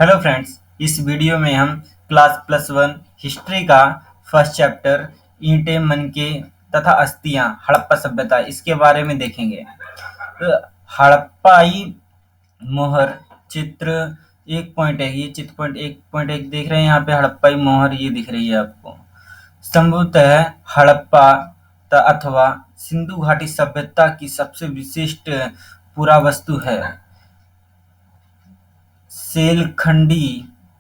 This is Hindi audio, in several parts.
हेलो फ्रेंड्स, इस वीडियो में हम क्लास प्लस वन हिस्ट्री का फर्स्ट चैप्टर ईंटें मनके तथा अस्थियां हड़प्पा सभ्यता इसके बारे में देखेंगे। तो हड़प्पाई मोहर चित्र 1.1 ये चित्र पॉइंट 1.1 देख रहे हैं। यहाँ पे हड़प्पाई मोहर ये दिख रही है आपको। संभवतः हड़प्पा अथवा सिंधु घाटी सभ्यता की सबसे विशिष्ट पुरावस्तु है।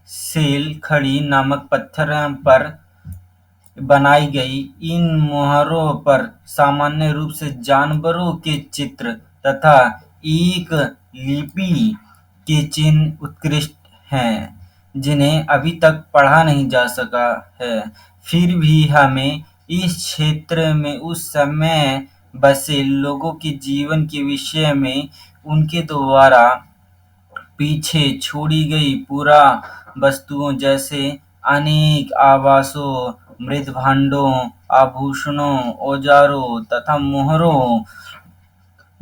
सेलखड़ी नामक पत्थर पर बनाई गई इन मोहरों पर सामान्य रूप से जानवरों के चित्र तथा एक लिपि के चिन्ह उत्कृष्ट हैं, जिन्हें अभी तक पढ़ा नहीं जा सका है। फिर भी हमें इस क्षेत्र में उस समय बसे लोगों के जीवन के विषय में उनके द्वारा पीछे छोड़ी गई पुरावस्तुओं जैसे अनेक आवासों, मृदभांडों, आभूषणों, औजारों तथा मोहरों,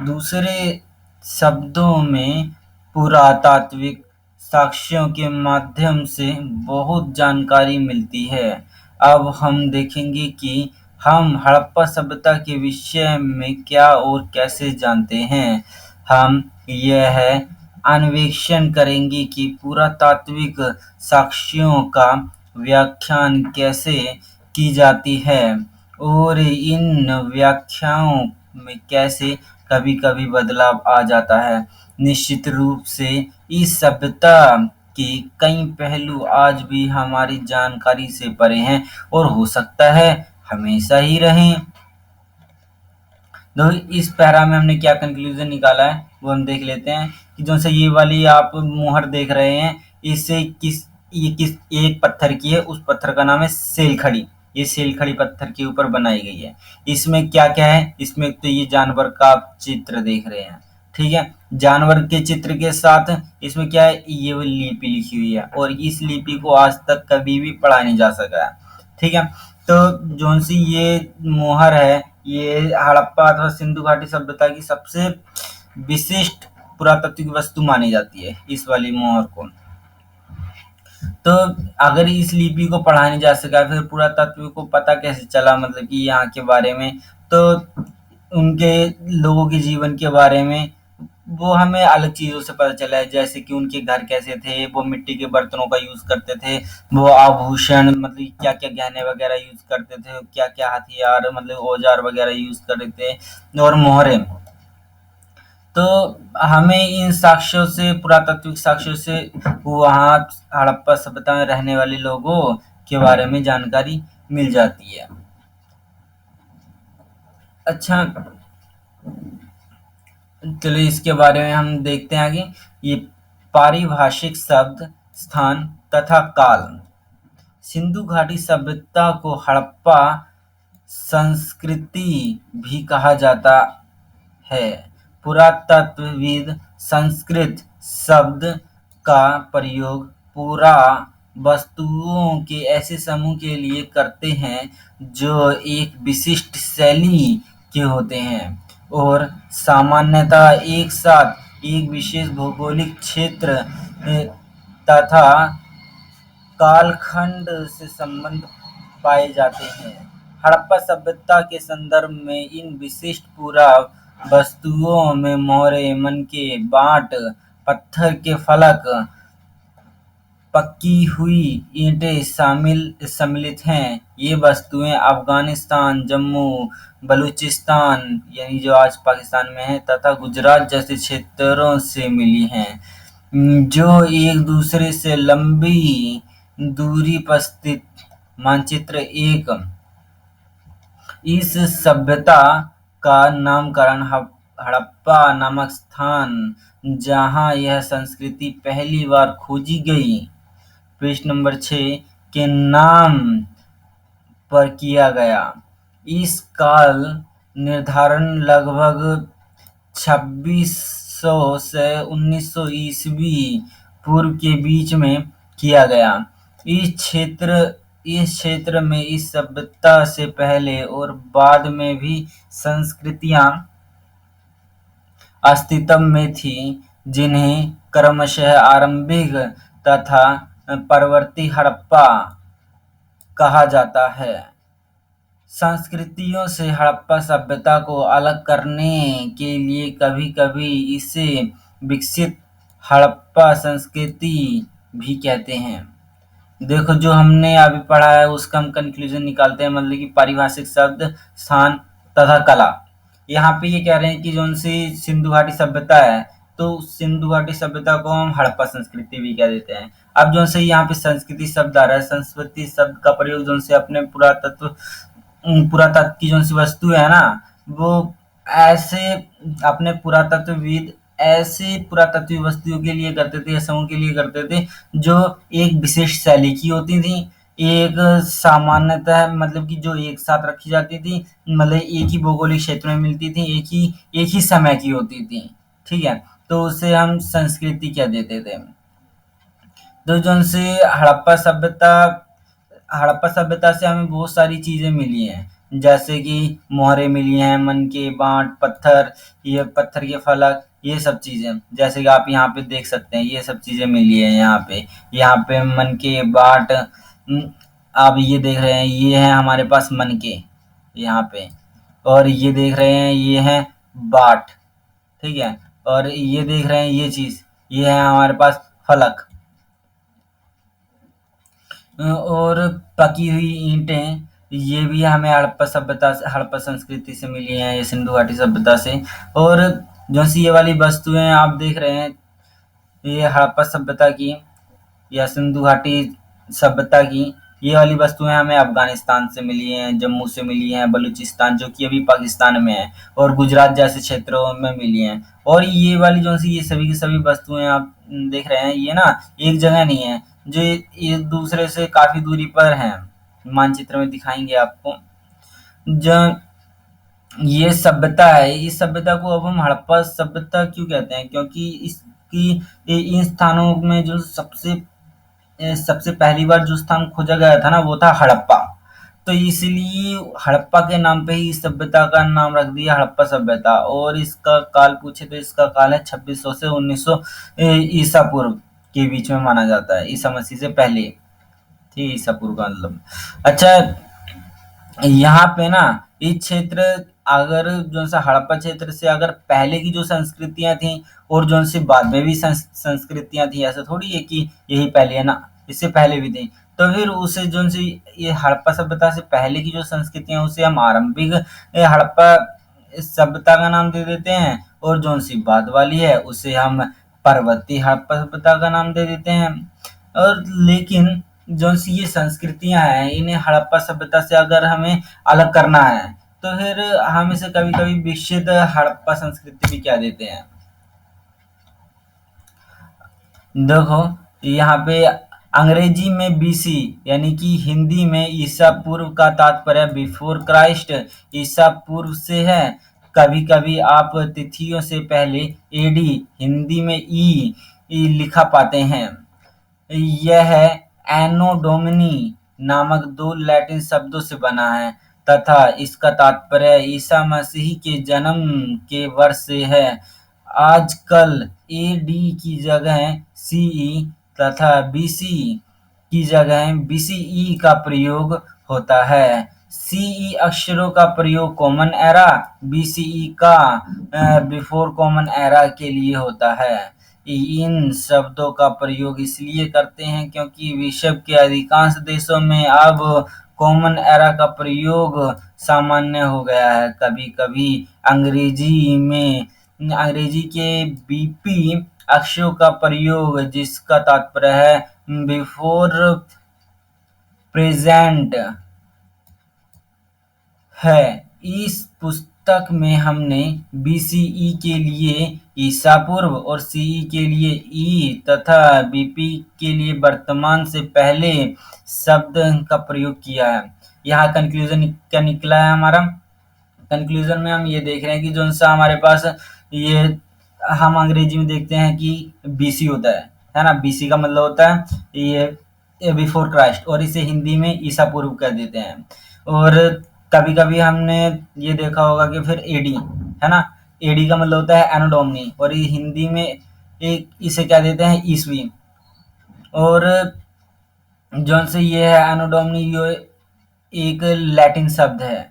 दूसरे शब्दों में पुरातात्विक साक्ष्यों के माध्यम से बहुत जानकारी मिलती है। अब हम देखेंगे कि हम हड़प्पा सभ्यता के विषय में क्या और कैसे जानते हैं। हम यह अन्वेषण करेंगे कि पुरातात्विक साक्ष्यों का व्याख्यान कैसे की जाती है और इन व्याख्याओं में कैसे कभी-कभी बदलाव आ जाता है। निश्चित रूप से इस सभ्यता के कई पहलू आज भी हमारी जानकारी से परे हैं और हो सकता है हमेशा ही रहें। तो इस पैरा में हमने क्या कंक्लूजन निकाला है वो हम देख लेते हैं कि जो से ये वाली आप मोहर देख रहे हैं, इससे ये किस एक पत्थर की है। उस पत्थर का नाम है सेलखड़ी। ये सेलखड़ी पत्थर के ऊपर बनाई गई है। इसमें क्या क्या है, इसमें तो ये जानवर का चित्र देख रहे हैं, ठीक है। जानवर के चित्र के साथ इसमें क्या है, ये वो लिपि लिखी हुई है और इस लिपि को आज तक कभी भी पढ़ा नहीं जा सका है, ठीक है। तो जोन सी ये मोहर है, ये हड़प्पा अथवा सिंधु घाटी सभ्यता की सबसे विशिष्ट पुरातात्विक वस्तु मानी जाती है, इस वाली मोहर को। तो अगर इस लिपि को पढ़ा नहीं जा सका, फिर पुरातत्व को पता कैसे चला, मतलब कि यहाँ के बारे में, तो उनके लोगों के जीवन के बारे में वो हमें अलग चीज़ों से पता चला है। जैसे कि उनके घर कैसे थे, वो मिट्टी के बर्तनों का यूज़ करते थे, वो आभूषण मतलब क्या-क्या गहने वगैरह यूज़ करते थे, क्या-क्या हथियार मतलब औजार वगैरह यूज़ करते थे और मोहरें। तो हमें इन साक्ष्यों से, पुरातात्विक साक्ष्यों से वहाँ हड़प्पा सभ्यता में रहने वाले लोगों के बारे में जानकारी मिल जाती है। अच्छा, चलिए इसके बारे में हम देखते हैं आगे। ये पारिभाषिक शब्द, स्थान तथा काल। सिंधु घाटी सभ्यता को हड़प्पा संस्कृति भी कहा जाता है। पुरातत्वविद संस्कृत शब्द का प्रयोग पुरा वस्तुओं के ऐसे समूह के लिए करते हैं जो एक विशिष्ट शैली के होते हैं और सामान्यतः एक साथ एक विशेष भौगोलिक क्षेत्र तथा कालखंड से संबंध पाए जाते हैं। हड़प्पा सभ्यता के संदर्भ में इन विशिष्ट पुरावस्तुओं में मोहरें, मनके, बाँट, पत्थर के फलक, पकी हुई ईंटें सम्मिलित हैं। ये वस्तुएं अफगानिस्तान, जम्मू, बलूचिस्तान यानी जो आज पाकिस्तान में है तथा गुजरात जैसे क्षेत्रों से मिली हैं, जो एक दूसरे से लंबी दूरी पर स्थित। मानचित्र एक, इस सभ्यता का नामकरण हड़प्पा नामक स्थान जहां यह संस्कृति पहली बार खोजी गई, पृष्ठ नंबर 6 के नाम पर किया गया। इस काल निर्धारण लगभग 2600 से 1900 ईस्वी पूर्व के बीच में किया गया। इस क्षेत्र में इस सभ्यता से पहले और बाद में भी संस्कृतियां अस्तित्व में थीं, जिन्हें क्रमशः आरंभिक तथा परवर्ती हड़प्पा कहा जाता है। संस्कृतियों से हड़प्पा सभ्यता को अलग करने के लिए कभी-कभी इसे विकसित हड़प्पा संस्कृति भी कहते हैं। देखो, जो हमने अभी पढ़ा है उसका हम कंक्लूजन निकालते हैं, मतलब कि पारिभाषिक शब्द, स्थान तथा कला। यहाँ पे ये कह रहे हैं कि जो सी सिंधु घाटी सभ्यता है, तो सिंधु घाटी सभ्यता को हम हड़प्पा संस्कृति भी कह देते हैं। अब जो से यहाँ पे संस्कृति शब्द आ रहा है, संस्कृति शब्द का प्रयोग जो से अपने पुरातत्व की जो सी वस्तु है ना, वो ऐसे अपने पुरातत्वविद ऐसे पुरातत्वीय वस्तुओं के लिए करते थे या समूह के लिए करते थे जो एक विशेष शैली की होती थी, एक सामान्यतः मतलब कि जो एक साथ रखी जाती थी, मतलब एक ही भौगोलिक क्षेत्र में मिलती थी, एक ही समय की होती थी, ठीक है। तो उसे हम संस्कृति कह देते थे। तो जो से हड़प्पा सभ्यता से हमें बहुत सारी चीजें मिली हैं, जैसे कि मोहरे मिली हैं, मन के बांट, ये पत्थर के फलक, ये सब चीजें, जैसे कि आप यहाँ पे देख सकते हैं, ये सब चीजें मिली हैं यहाँ पे मन के बाट। आप ये देख रहे हैं, ये है हमारे पास मन के यहाँ पे, और ये देख रहे हैं, ये है बाट, ठीक है। और ये देख रहे हैं, ये चीज, ये है हमारे पास फलक। और पकी हुई ईंटें, ये भी हमें हड़प्पा संस्कृति से मिली हैं, ये सिंधु घाटी सभ्यता से। और जो सी ये वाली वस्तुएं आप देख रहे हैं, ये हड़प्पा सभ्यता की या सिंधु घाटी सभ्यता की ये वाली वस्तुएं हमें अफगानिस्तान से मिली हैं, जम्मू से मिली हैं, बलूचिस्तान जो कि अभी पाकिस्तान में है, और गुजरात जैसे क्षेत्रों में मिली हैं। और ये वाली जो सी ये सभी की सभी वस्तुएं आप देख रहे हैं, ये ना एक जगह नहीं है, जो एक दूसरे से काफी दूरी पर हैं। मानचित्र में दिखाएंगे आपको। जो ये सभ्यता है, इस सभ्यता को अब हम हड़प्पा सभ्यता क्यों कहते हैं, क्योंकि इन स्थानों में जो सबसे पहली बार जो स्थान खोजा गया था ना, वो था हड़प्पा। तो इसलिए हड़प्पा के नाम पे ही इस सभ्यता का नाम रख दिया हड़प्पा सभ्यता। और इसका काल पूछे तो इसका काल है 2600 से 1900 ईसा पूर्व के बीच में माना जाता है, ईसा मसीह से पहले, ठीक, ईसा पूर्व का मतलब। अच्छा, यहाँ पे ना इस क्षेत्र, अगर जो सा हड़प्पा क्षेत्र से अगर पहले की जो संस्कृतियां थी और जो से बाद में भी संस्कृतियां थी, ऐसा थोड़ी है कि यही पहले है ना, इससे पहले भी थी। तो फिर उसे जो सी ये हड़प्पा सभ्यता से पहले की जो संस्कृतियां, उसे हम आरंभिक हड़प्पा सभ्यता का नाम दे देते हैं, और जो सी बाद वाली है उसे हम परवर्ती हड़प्पा सभ्यता का नाम दे देते हैं। और लेकिन जो सी ये संस्कृतियां हैं, इन्हें हड़प्पा सभ्यता से अगर हमें अलग करना है, तो फिर हम इसे कभी-कभी विकसित हड़प्पा संस्कृति भी कह देते हैं। देखो, यहाँ पे अंग्रेजी में बीसी यानी कि हिंदी में ईसा पूर्व का तात्पर्य बिफोर क्राइस्ट, ईसा पूर्व से है। कभी-कभी आप तिथियों से पहले एडी हिंदी में ई लिखा पाते हैं। यह एनो डोमिनी नामक दो लैटिन शब्दों से बना है तथा इसका तात्पर्य ईसा मसीह के जन्म के वर्ष से है। आजकल एडी की जगह सीई तथा बीसी की जगह बीसीई का प्रयोग होता है। सीई अक्षरों का प्रयोग कॉमन एरा, बीसीई का बिफोर कॉमन एरा के लिए होता है। इन शब्दों का प्रयोग इसलिए करते हैं क्योंकि विश्व के अधिकांश देशों में अब कॉमन एरा का प्रयोग सामान्य हो गया है। कभी-कभी अंग्रेजी के बीपी अक्षरों का प्रयोग, जिसका तात्पर्य है बिफोर प्रेजेंट, है। इस पुस्तक में हमने बीसीई के लिए ईसा पूर्व और सीई के लिए ई तथा बीपी के लिए वर्तमान से पहले शब्द का प्रयोग किया है। यहाँ कंक्लूजन क्या निकला है हमारा? कंक्लूजन में हम ये देख रहे हैं कि जो सा हमारे पास ये हम अंग्रेजी में देखते हैं कि बीसी होता है ना, बीसी का मतलब होता है ये बिफोर क्राइस्ट, और इसे हिंदी में ईसा पूर्व कह देते हैं। और कभी कभी हमने ये देखा होगा कि फिर एडी है ना, एडी का मतलब होता है एनो डोमिनी, और ये हिंदी में एक इसे क्या देते हैं ईसवी। और जौन से ये है एनो डोमिनी एक लैटिन शब्द है।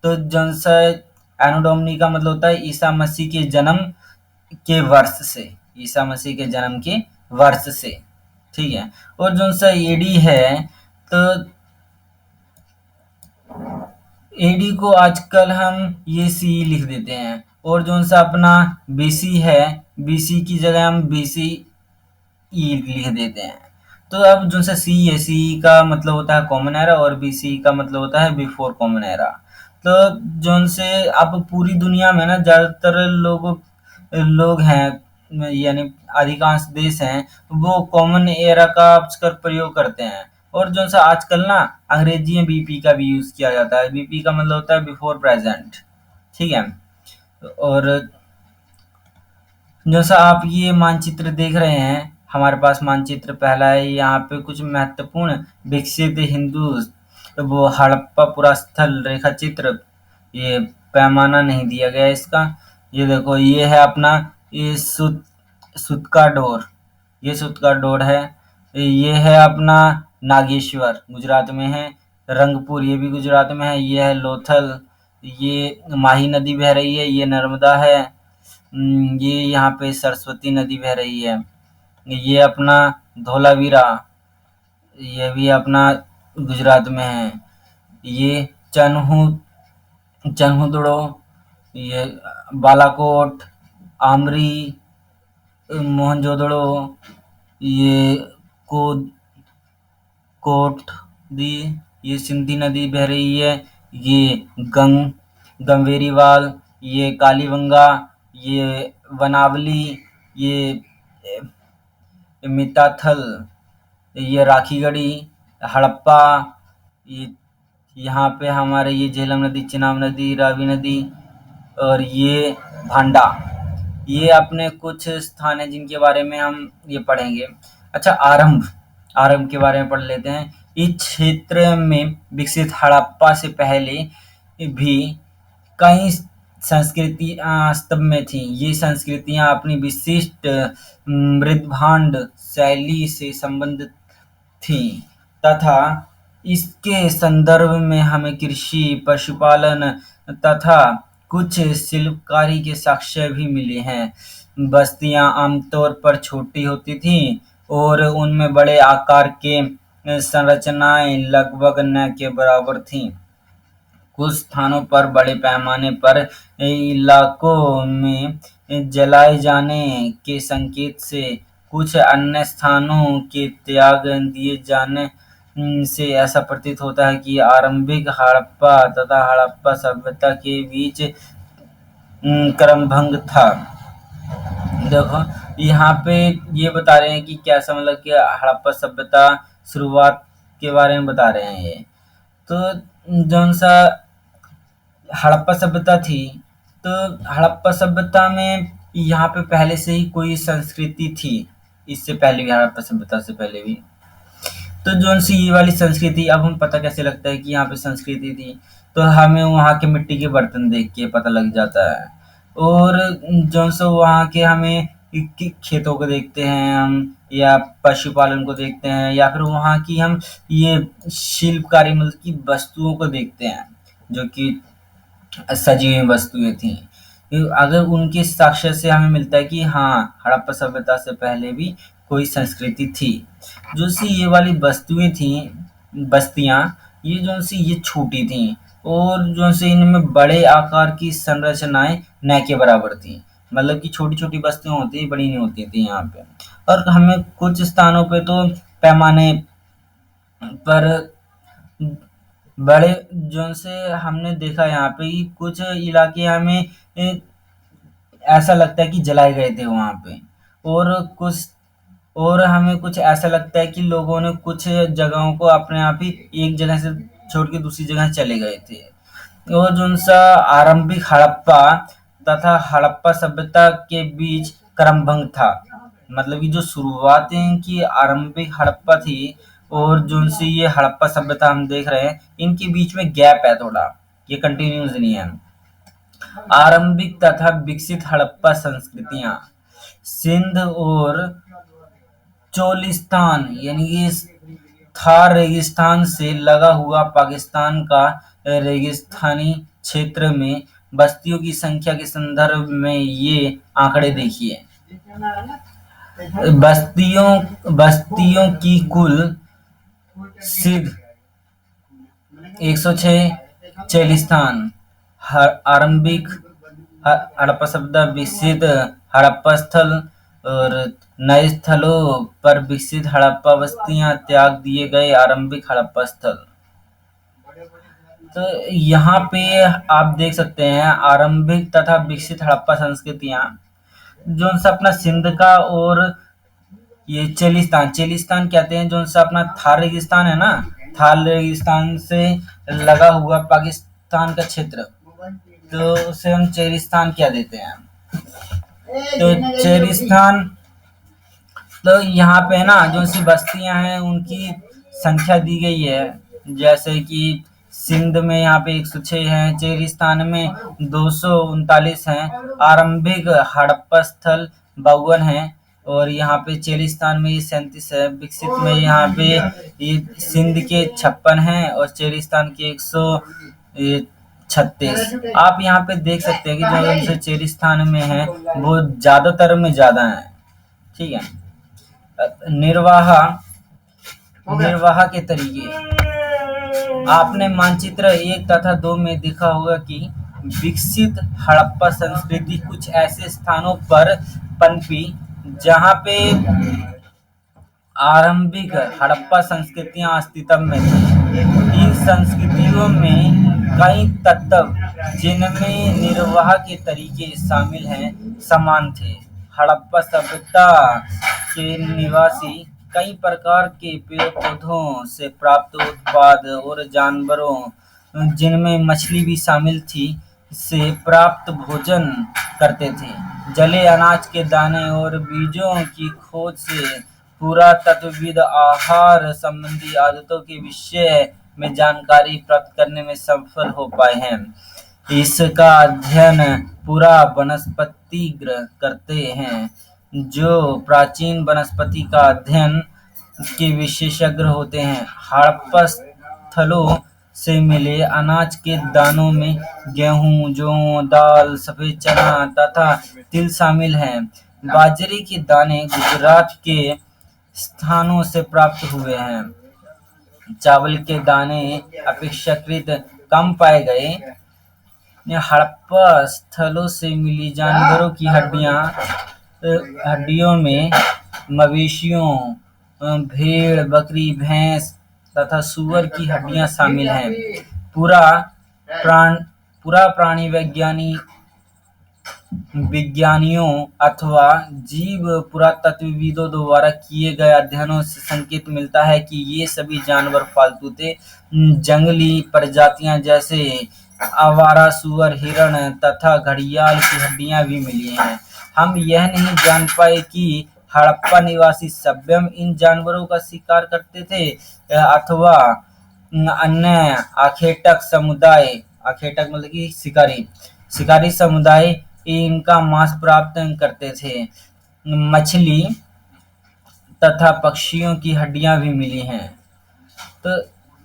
तो जौन सा एनो डोमिनी का मतलब होता है ईसा मसीह के जन्म के वर्ष से, ईसा मसीह के जन्म के वर्ष से, ठीक है। और जौन सा एडी है, तो एडी को आजकल हम ये सी लिख देते हैं। और जौन सा अपना बीसी है, बीसी की जगह हम बीसी ई लिख देते हैं। तो अब जो सा सी है, सी का मतलब होता है कॉमन एरा और बीसी का मतलब होता है बिफोर कॉमन एरा। तो जोन से अब पूरी दुनिया में ना ज़्यादातर लोग हैं, यानी अधिकांश देश हैं, वो कॉमन एरा का अक्सर प्रयोग करते हैं। और जो सा आजकल ना अंग्रेजी में बीपी का भी यूज़ किया जाता है। बीपी का मतलब होता है बिफोर प्रेजेंट, ठीक है। और जैसा आप ये मानचित्र देख रहे हैं, हमारे पास मानचित्र पहला है। यहाँ पे कुछ महत्वपूर्ण विकसित हिंदू वो हड़प्पा पुरास्थल रेखा चित्र, ये पैमाना नहीं दिया गया है इसका। ये देखो, ये है अपना ये सुतका डोर, ये सुतका डोर है। ये है अपना नागेश्वर, गुजरात में है। रंगपुर, ये भी गुजरात में है। ये है लोथल, ये माही नदी बह रही है। ये नर्मदा है। ये यहाँ पे सरस्वती नदी बह रही है। ये अपना धोलावीरा, ये भी अपना गुजरात में है। ये चन्हू चन्हुदड़ो, ये बालाकोट, आमरी, मोहनजोदड़ो, ये को कोट दी, ये सिंधी नदी बह रही है। ये गंगवेरीवाल, ये कालीबंगा, ये वनावली, ये मिताथल, ये राखीगढ़ी, हड़प्पा, ये यहाँ पे हमारे ये झेलम नदी, चिनाब नदी, रावी नदी, और ये भांडा। ये अपने कुछ स्थान है जिनके बारे में हम ये पढ़ेंगे। अच्छा, आरंभ के बारे में पढ़ लेते हैं। इस क्षेत्र में विकसित हड़प्पा से पहले भी कई संस्कृतियाँ अस्तित्व में थीं। ये संस्कृतियाँ अपनी विशिष्ट मृदभांड शैली से संबंधित थीं तथा इसके संदर्भ में हमें कृषि, पशुपालन तथा कुछ शिल्पकारी के साक्ष्य भी मिले हैं। बस्तियां आमतौर पर छोटी होती थीं और उनमें बड़े आकार के संरचनाएं लगभग न के बराबर थीं। कुछ स्थानों पर बड़े पैमाने पर इलाकों में जलाए जाने के संकेत से कुछ अन्य स्थानों के त्याग दिए जाने से ऐसा प्रतीत होता है कि आरंभिक हड़प्पा तथा हड़प्पा सभ्यता के बीच क्रमभंग था। देखो, यहाँ पे ये बता रहे हैं कि कैसा, मतलब कि हड़प्पा सभ्यता शुरुआत के बारे में बता रहे हैं ये। तो जौन सा हड़प्पा सभ्यता थी, तो हड़प्पा सभ्यता में यहाँ पे पहले से ही कोई संस्कृति थी, इससे पहले भी, हड़प्पा सभ्यता से पहले भी। तो जौन सी ये वाली संस्कृति, अब हम पता कैसे लगता है कि यहाँ पे संस्कृति थी, तो हमें वहाँ के मिट्टी के बर्तन देख के पता लग जाता है। और जौन सा वहाँ के हमें खेतों को देखते हैं हम, या पशुपालन को देखते हैं, या फिर वहाँ की हम ये शिल्पकारी मतलब की वस्तुओं को देखते हैं जो कि सजी हुई वस्तुएं थी। अगर उनके साक्ष्य से हमें मिलता है कि हाँ, हड़प्पा सभ्यता से पहले भी कोई संस्कृति थी। जो सी ये वाली वस्तुएं थी, बस्तियां, ये जो सी ये छोटी थी और जो सी इनमें बड़े आकार की संरचनाएं न के बराबर थी। मतलब कि छोटी छोटी बस्तियां होती, बड़ी नहीं होती थी यहाँ पे। और हमें कुछ स्थानों पे तो पैमाने पर बड़े जोन से हमने देखा यहाँ पे कि कुछ इलाके हमें ऐसा लगता है कि जलाए गए थे वहाँ पे। और कुछ और हमें कुछ ऐसा लगता है कि लोगों ने कुछ जगहों को अपने आप ही एक जगह से छोड़ के दूसरी जगह चले गए थे। और जो सा आरंभिक हड़प्पा तथा हड़प्पा सभ्यता के बीच क्रमभंग था। मतलब कि जो शुरुआत इनकी आरंभिक हड़प्पा थी और जो सी ये हड़प्पा सभ्यता हम देख रहे हैं, इनके बीच में गैप है थोड़ा, ये कंटिन्यूस नहीं है। आरंभिक तथा विकसित हड़प्पा संस्कृतियां सिंध और चोलिस्तान यानी कि थार रेगिस्तान से लगा हुआ पाकिस्तान का रेगिस्तानी क्षेत्र में बस्तियों की संख्या के संदर्भ में ये आंकड़े देखिए। बस्तियों की कुल सिद्ध 106, चेलिस्तान आरंभिक हड़प्पा सभ्यता विकसित हड़प्पा स्थल और नए स्थलों पर विकसित हड़प्पा बस्तियां त्याग दिए गए आरंभिक हड़प्पा स्थल। तो यहाँ पे आप देख सकते हैं आरंभिक तथा विकसित हड़प्पा संस्कृतियां जो सा अपना सिंध का और ये चेलिस्तान कहते हैं जो सा अपना थार रेगिस्तान है ना, थार रेगिस्तान से लगा हुआ पाकिस्तान का क्षेत्र, तो उसे हम चेलिस्तान कह देते हैं। तो चेलिस्तान, तो यहाँ पे ना जो सी बस्तियां हैं उनकी संख्या दी गई है, जैसे कि सिंध में यहाँ पे 106 हैं, चेलिस्तान में 239 हैं, आरंभिक हड़प्पा स्थल 52 हैं और यहाँ पे चेलिस्तान में ये 37 है, विकसित में यहाँ पे ये सिंध के 56 हैं और चेलिस्तान के 136। आप यहाँ पे देख सकते हैं कि जो इनसे चेलिस्तान में है वो ज्यादातर में ज्यादा है। ठीक है, निर्वाह के तरीके आपने मानचित्र 1 तथा 2 में देखा होगा कि विकसित हड़प्पा संस्कृति कुछ ऐसे स्थानों पर पनपी जहां पे आरंभिक हड़प्पा संस्कृतियां अस्तित्व में थी। इन संस्कृतियों में कई तत्व जिनमें निर्वाह के तरीके शामिल हैं समान थे। हड़प्पा सभ्यता के निवासी कई प्रकार के पेड़ पौधों से प्राप्त उत्पाद और जानवरों जिनमें मछली भी शामिल थी से प्राप्त भोजन करते थे। जले अनाज के दाने और बीजों की खोज से पुरातत्वविद आहार संबंधी आदतों के विषय में जानकारी प्राप्त करने में सफल हो पाए हैं। इसका अध्ययन पूरा वनस्पतिज्ञ करते हैं जो प्राचीन वनस्पति का अध्ययन के विशेषज्ञ होते हैं। हड़प्पा स्थलों से मिले अनाज के दानों में गेहूं, जौ, दाल, सफेद चना तथा तिल शामिल हैं। बाजरे के दाने गुजरात के स्थानों से प्राप्त हुए हैं। चावल के दाने अपेक्षाकृत कम पाए गए। हड़प्पा स्थलों से मिली जानवरों की हड्डियों में मवेशियों, भेड़, बकरी, भैंस तथा सूअर की हड्डियां शामिल हैं। पूरा प्राणी विज्ञानियों अथवा जीव पुरातत्वविदों द्वारा किए गए अध्ययनों से संकेत मिलता है कि ये सभी जानवर पालतू थे। जंगली प्रजातियां जैसे आवारा सूअर, हिरण तथा घड़ियाल की हड्डियां भी मिली हैं। हम यह नहीं जान पाए कि हड़प्पा निवासी सभ्यम इन जानवरों का शिकार करते थे अथवा अन्य आखेटक मतलब कि शिकारी समुदाय इनका मांस प्राप्त करते थे। मछली तथा पक्षियों की हड्डियां भी मिली हैं। तो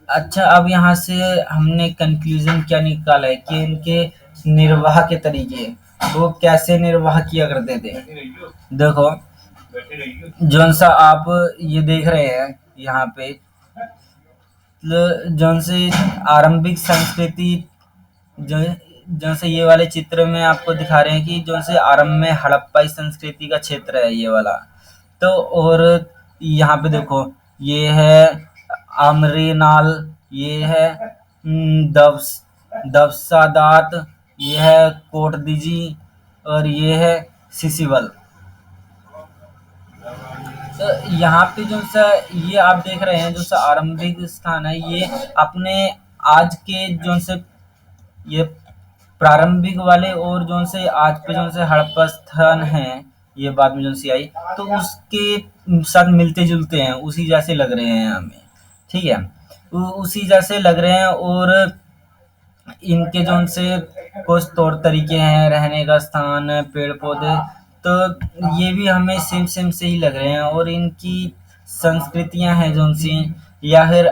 अच्छा, अब यहाँ से हमने कंक्लूजन क्या निकाला है कि इनके निर्वाह के तरीके वो कैसे निर्वाह किया करते थे। देखो, जौन सा आप ये देख रहे हैं यहाँ पे, जौन से आरंभिक संस्कृति जौन से ये वाले चित्र में आपको दिखा रहे हैं कि जौन से आरंभ में हड़प्पाई संस्कृति का क्षेत्र है ये वाला। तो और यहाँ पे देखो, ये है आमरेनाल, ये है दवसादात, ये है कोटदीजी और ये है सिसिवल। तो यहाँ पे जो सा ये आप देख रहे हैं जो सा आरंभिक स्थान है, ये अपने आज के जो से ये प्रारंभिक वाले और जो से आज पे जो से हड़प्पा स्थान है ये बाद में जो सी आई तो उसके साथ मिलते जुलते हैं, उसी जैसे लग रहे हैं हमें। ठीक है, उसी जैसे लग रहे हैं और इनके जो से कुछ तौर तरीके हैं, रहने का स्थान, पेड़ पौधे, तो ये भी हमें सेम सेम से ही लग रहे हैं, और इनकी संस्कृतियां हैं जो सी, या फिर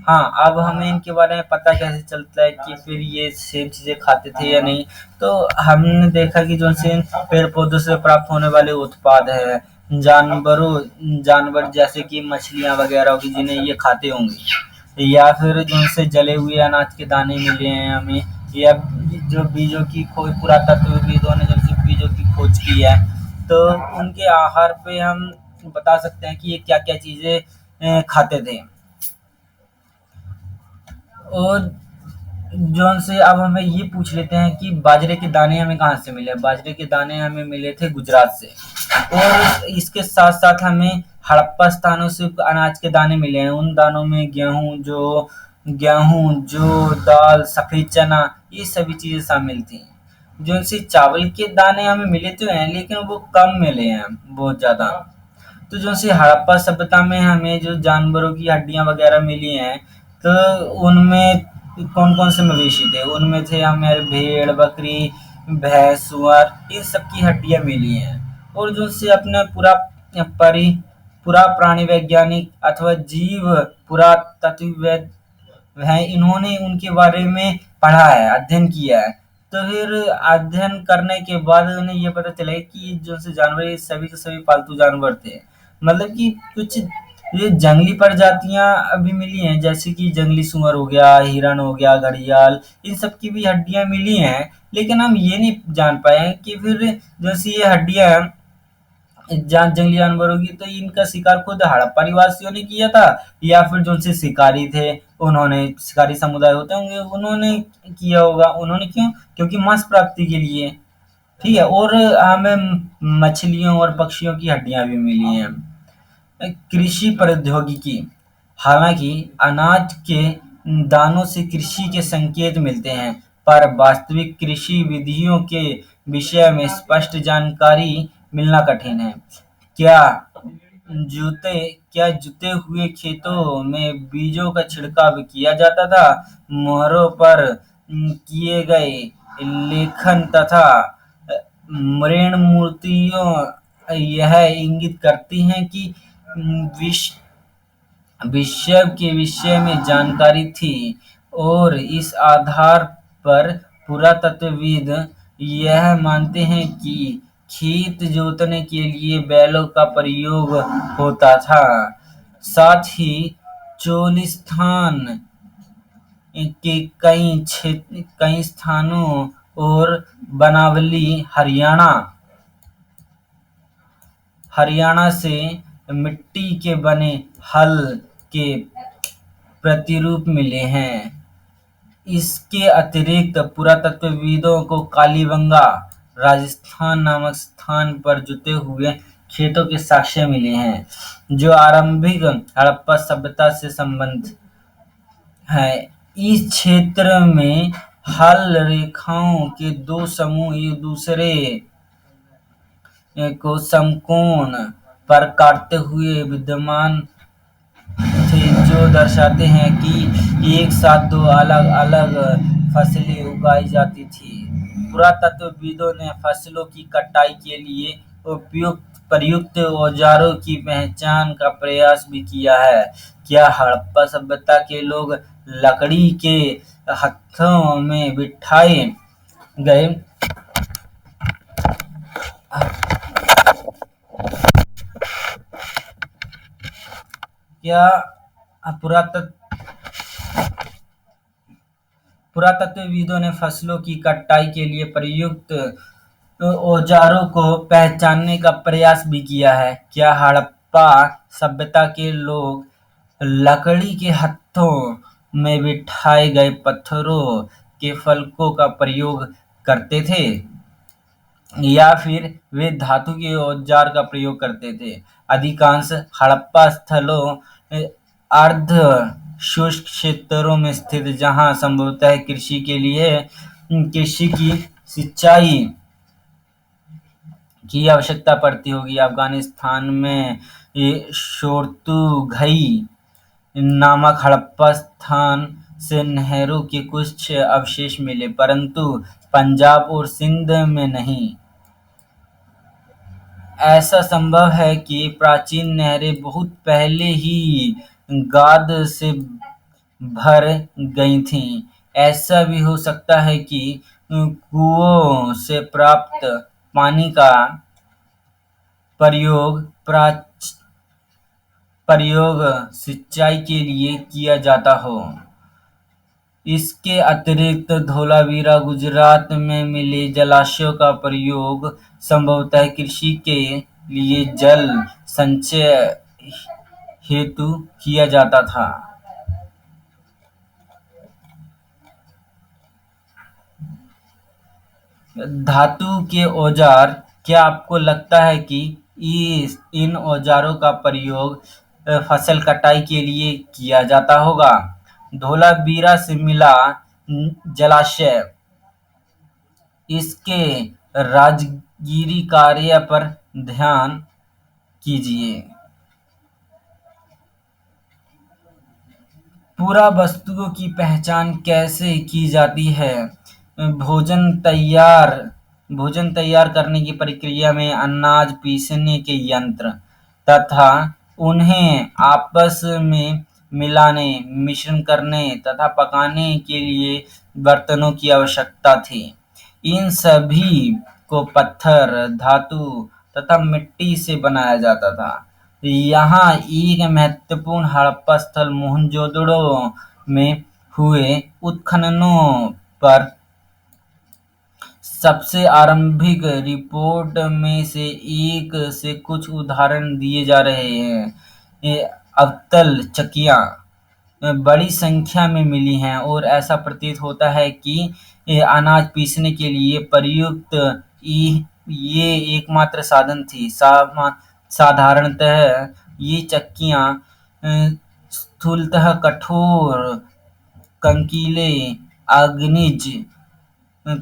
हाँ, अब हमें इनके बारे में पता कैसे चलता है कि फिर ये सेम चीजें खाते थे या नहीं। तो हमने देखा कि जो से पेड़ पौधों से प्राप्त होने वाले उत्पाद है, जानवर जैसे कि मछलियां वगैरह होगी जिन्हें ये खाते होंगे, या फिर जो उनसे जले हुए अनाज के दाने मिले हैं हमें, या जो बीजों की खोज, पुरातत्वविदों ने जब बीजों की खोज की है, तो उनके आहार पे हम बता सकते हैं कि ये क्या क्या चीजें खाते थे। और जौन से अब हमें ये पूछ लेते हैं कि बाजरे के दाने हमें कहाँ से मिले। बाजरे के दाने हमें मिले थे गुजरात से, और इसके साथ साथ हमें हड़प्पा स्थानों से अनाज के दाने मिले हैं। उन दानों में गेहूं, जौ, दाल, सफेद चना, ये सभी चीजें शामिल थी। जो से चावल के दाने हमें मिले तो हैं, लेकिन वो कम मिले हैं, बहुत ज्यादा। तो जो से हड़प्पा सभ्यता में हमें जो जानवरों की हड्डियां वगैरह मिली हैं, तो उनमें कौन कौन से मवेशी थे, उनमें थे हमारे भेड़, बकरी, भैंस, सुअर, इन सब की हड्डियां मिली हैं। और जो से अपने परि पूरा प्राणी वैज्ञानिक अथवा जीव पुरातत्वविद हैं, इन्होंने उनके बारे में पढ़ा है, अध्ययन किया है। तो फिर अध्ययन करने के बाद उन्हें ये पता चला कि जो से जानवर, ये सभी के सभी पालतू जानवर थे। मतलब कि कुछ ये जंगली प्रजातियां अभी मिली हैं, जैसे कि जंगली सुअर हो गया, हिरन हो गया, घड़ियाल, इन सब की भी हड्डियां मिली हैं। लेकिन हम ये नहीं जान पाए हैं कि फिर जैसे ये हड्डियां जंगली जानवरों की, तो इनका शिकार खुद हड़प्पा निवासियों ने किया था, या फिर जो उनसे शिकारी थे, उन्होंने, शिकारी समुदाय होते होंगे, उन्होंने किया होगा। उन्होंने क्यों? क्योंकि मांस प्राप्ति के लिए। ठीक है। और हमें मछलियों और पक्षियों की हड्डियां भी मिली हैं। कृषि प्रौद्योगिकी, हालांकि अनाज के दानों से कृषि के संकेत मिलते हैं, पर वास्तविक कृषि विधियों के विषय में स्पष्ट जानकारी मिलना कठिन है। क्या जूते क्या जुते हुए खेतों में बीजों का छिड़काव किया जाता था? मोहरों पर किए गए लेखन तथा मृण मूर्तियों यह इंगित करती हैं कि विश्व विषय के विषय में जानकारी थी, और इस आधार पर पुरातत्वविद यह मानते हैं कि खेत जोतने के लिए बैलों का प्रयोग होता था। साथ ही चोलिस्तान के कई स्थानों और बनावली हरियाणा से मिट्टी के बने हल के प्रतिरूप मिले हैं। इसके अतिरिक्त पुरातत्वविदों को कालीबंगा, राजस्थान नामक स्थान पर जुते हुए खेतों के साक्ष्य मिले हैं, जो आरंभिक हड़प्पा सभ्यता से संबंध है। इस क्षेत्र में हल रेखाओं के दो समूह एक दूसरे को समकोण पर काटते हुए विद्यमान थे, जो दर्शाते हैं कि एक साथ दो अलग अलग फसलें उगाई जाती थी। पुरातत्वविदों ने फसलों की कटाई के लिए प्रयुक्त औजारों की पहचान का प्रयास भी किया है। क्या हड़प्पा सभ्यता के लोग लकड़ी के हथों में बिठाए गए क्या पुरातत्वविदों ने फसलों की कटाई के लिए प्रयुक्त औजारों को पहचानने का प्रयास भी किया है? क्या हड़प्पा सभ्यता के लोग लकड़ी के हथों में बिठाए गए पत्थरों के फलकों का प्रयोग करते थे, या फिर वे धातु के औजार का प्रयोग करते थे? अधिकांश हड़प्पा स्थलों अर्ध शुष्क क्षेत्रों में स्थित, जहां संभवतः कृषि की सिंचाई की आवश्यकता पड़ती होगी। अफगानिस्तान में शोर्तुघई नामक हड़प्पा स्थान से नहरों के कुछ अवशेष मिले, परंतु पंजाब और सिंध में नहीं। ऐसा संभव है कि प्राचीन नहरें बहुत पहले ही गाद से भर गई थीं। ऐसा भी हो सकता है कि कुओं से प्राप्त पानी का प्रयोग प्रयोग सिंचाई के लिए किया जाता हो। इसके अतिरिक्त धोलावीरा गुजरात में मिले जलाशयों का प्रयोग संभवतः कृषि के लिए जल संचय हेतु किया जाता था। धातु के औजार, क्या आपको लगता है कि इन औजारों का प्रयोग फसल कटाई के लिए किया जाता होगा? धोलावीरा से मिला जलाशय, इसके राजगिरी कार्य पर ध्यान कीजिए। पूरा वस्तुओं की पहचान कैसे की जाती है? भोजन तैयार भोजन तैयार करने की प्रक्रिया में अनाज पीसने के यंत्र तथा उन्हें आपस में मिलाने, मिश्रण करने तथा पकाने के लिए बर्तनों की आवश्यकता थी। इन सभी को पत्थर, धातु तथा मिट्टी से बनाया जाता था। यहाँ एक महत्वपूर्ण हड़प्पा स्थल मोहनजोदड़ो में हुए उत्खननों पर सबसे आरंभिक रिपोर्ट में से एक से कुछ उदाहरण दिए जा रहे हैं। ये अवतल चक्कियाँ बड़ी संख्या में मिली हैं और ऐसा प्रतीत होता है कि ये अनाज पीसने के लिए प्रयुक्त ये एकमात्र साधन थी। साधारणतः ये चक्कियाँ स्थूलतः कठोर, कंकीले, अग्निज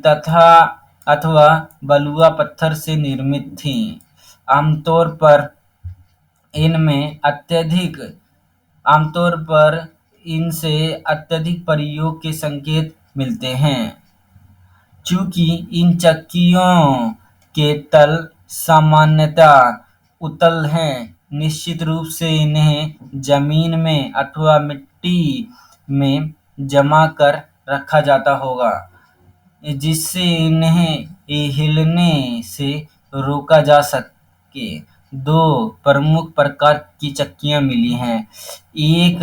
तथा अथवा बलुआ पत्थर से निर्मित थीं। आमतौर पर इनमें अत्यधिक आमतौर पर इनसे अत्यधिक प्रयोग के संकेत मिलते हैं। चूंकि इन चक्कियों के तल सामान्यतः उत्तल हैं, निश्चित रूप से इन्हें जमीन में अथवा मिट्टी में जमा कर रखा जाता होगा, जिससे इन्हें हिलने से रोका जा सके। दो प्रमुख प्रकार की चक्कियाँ मिली हैं। एक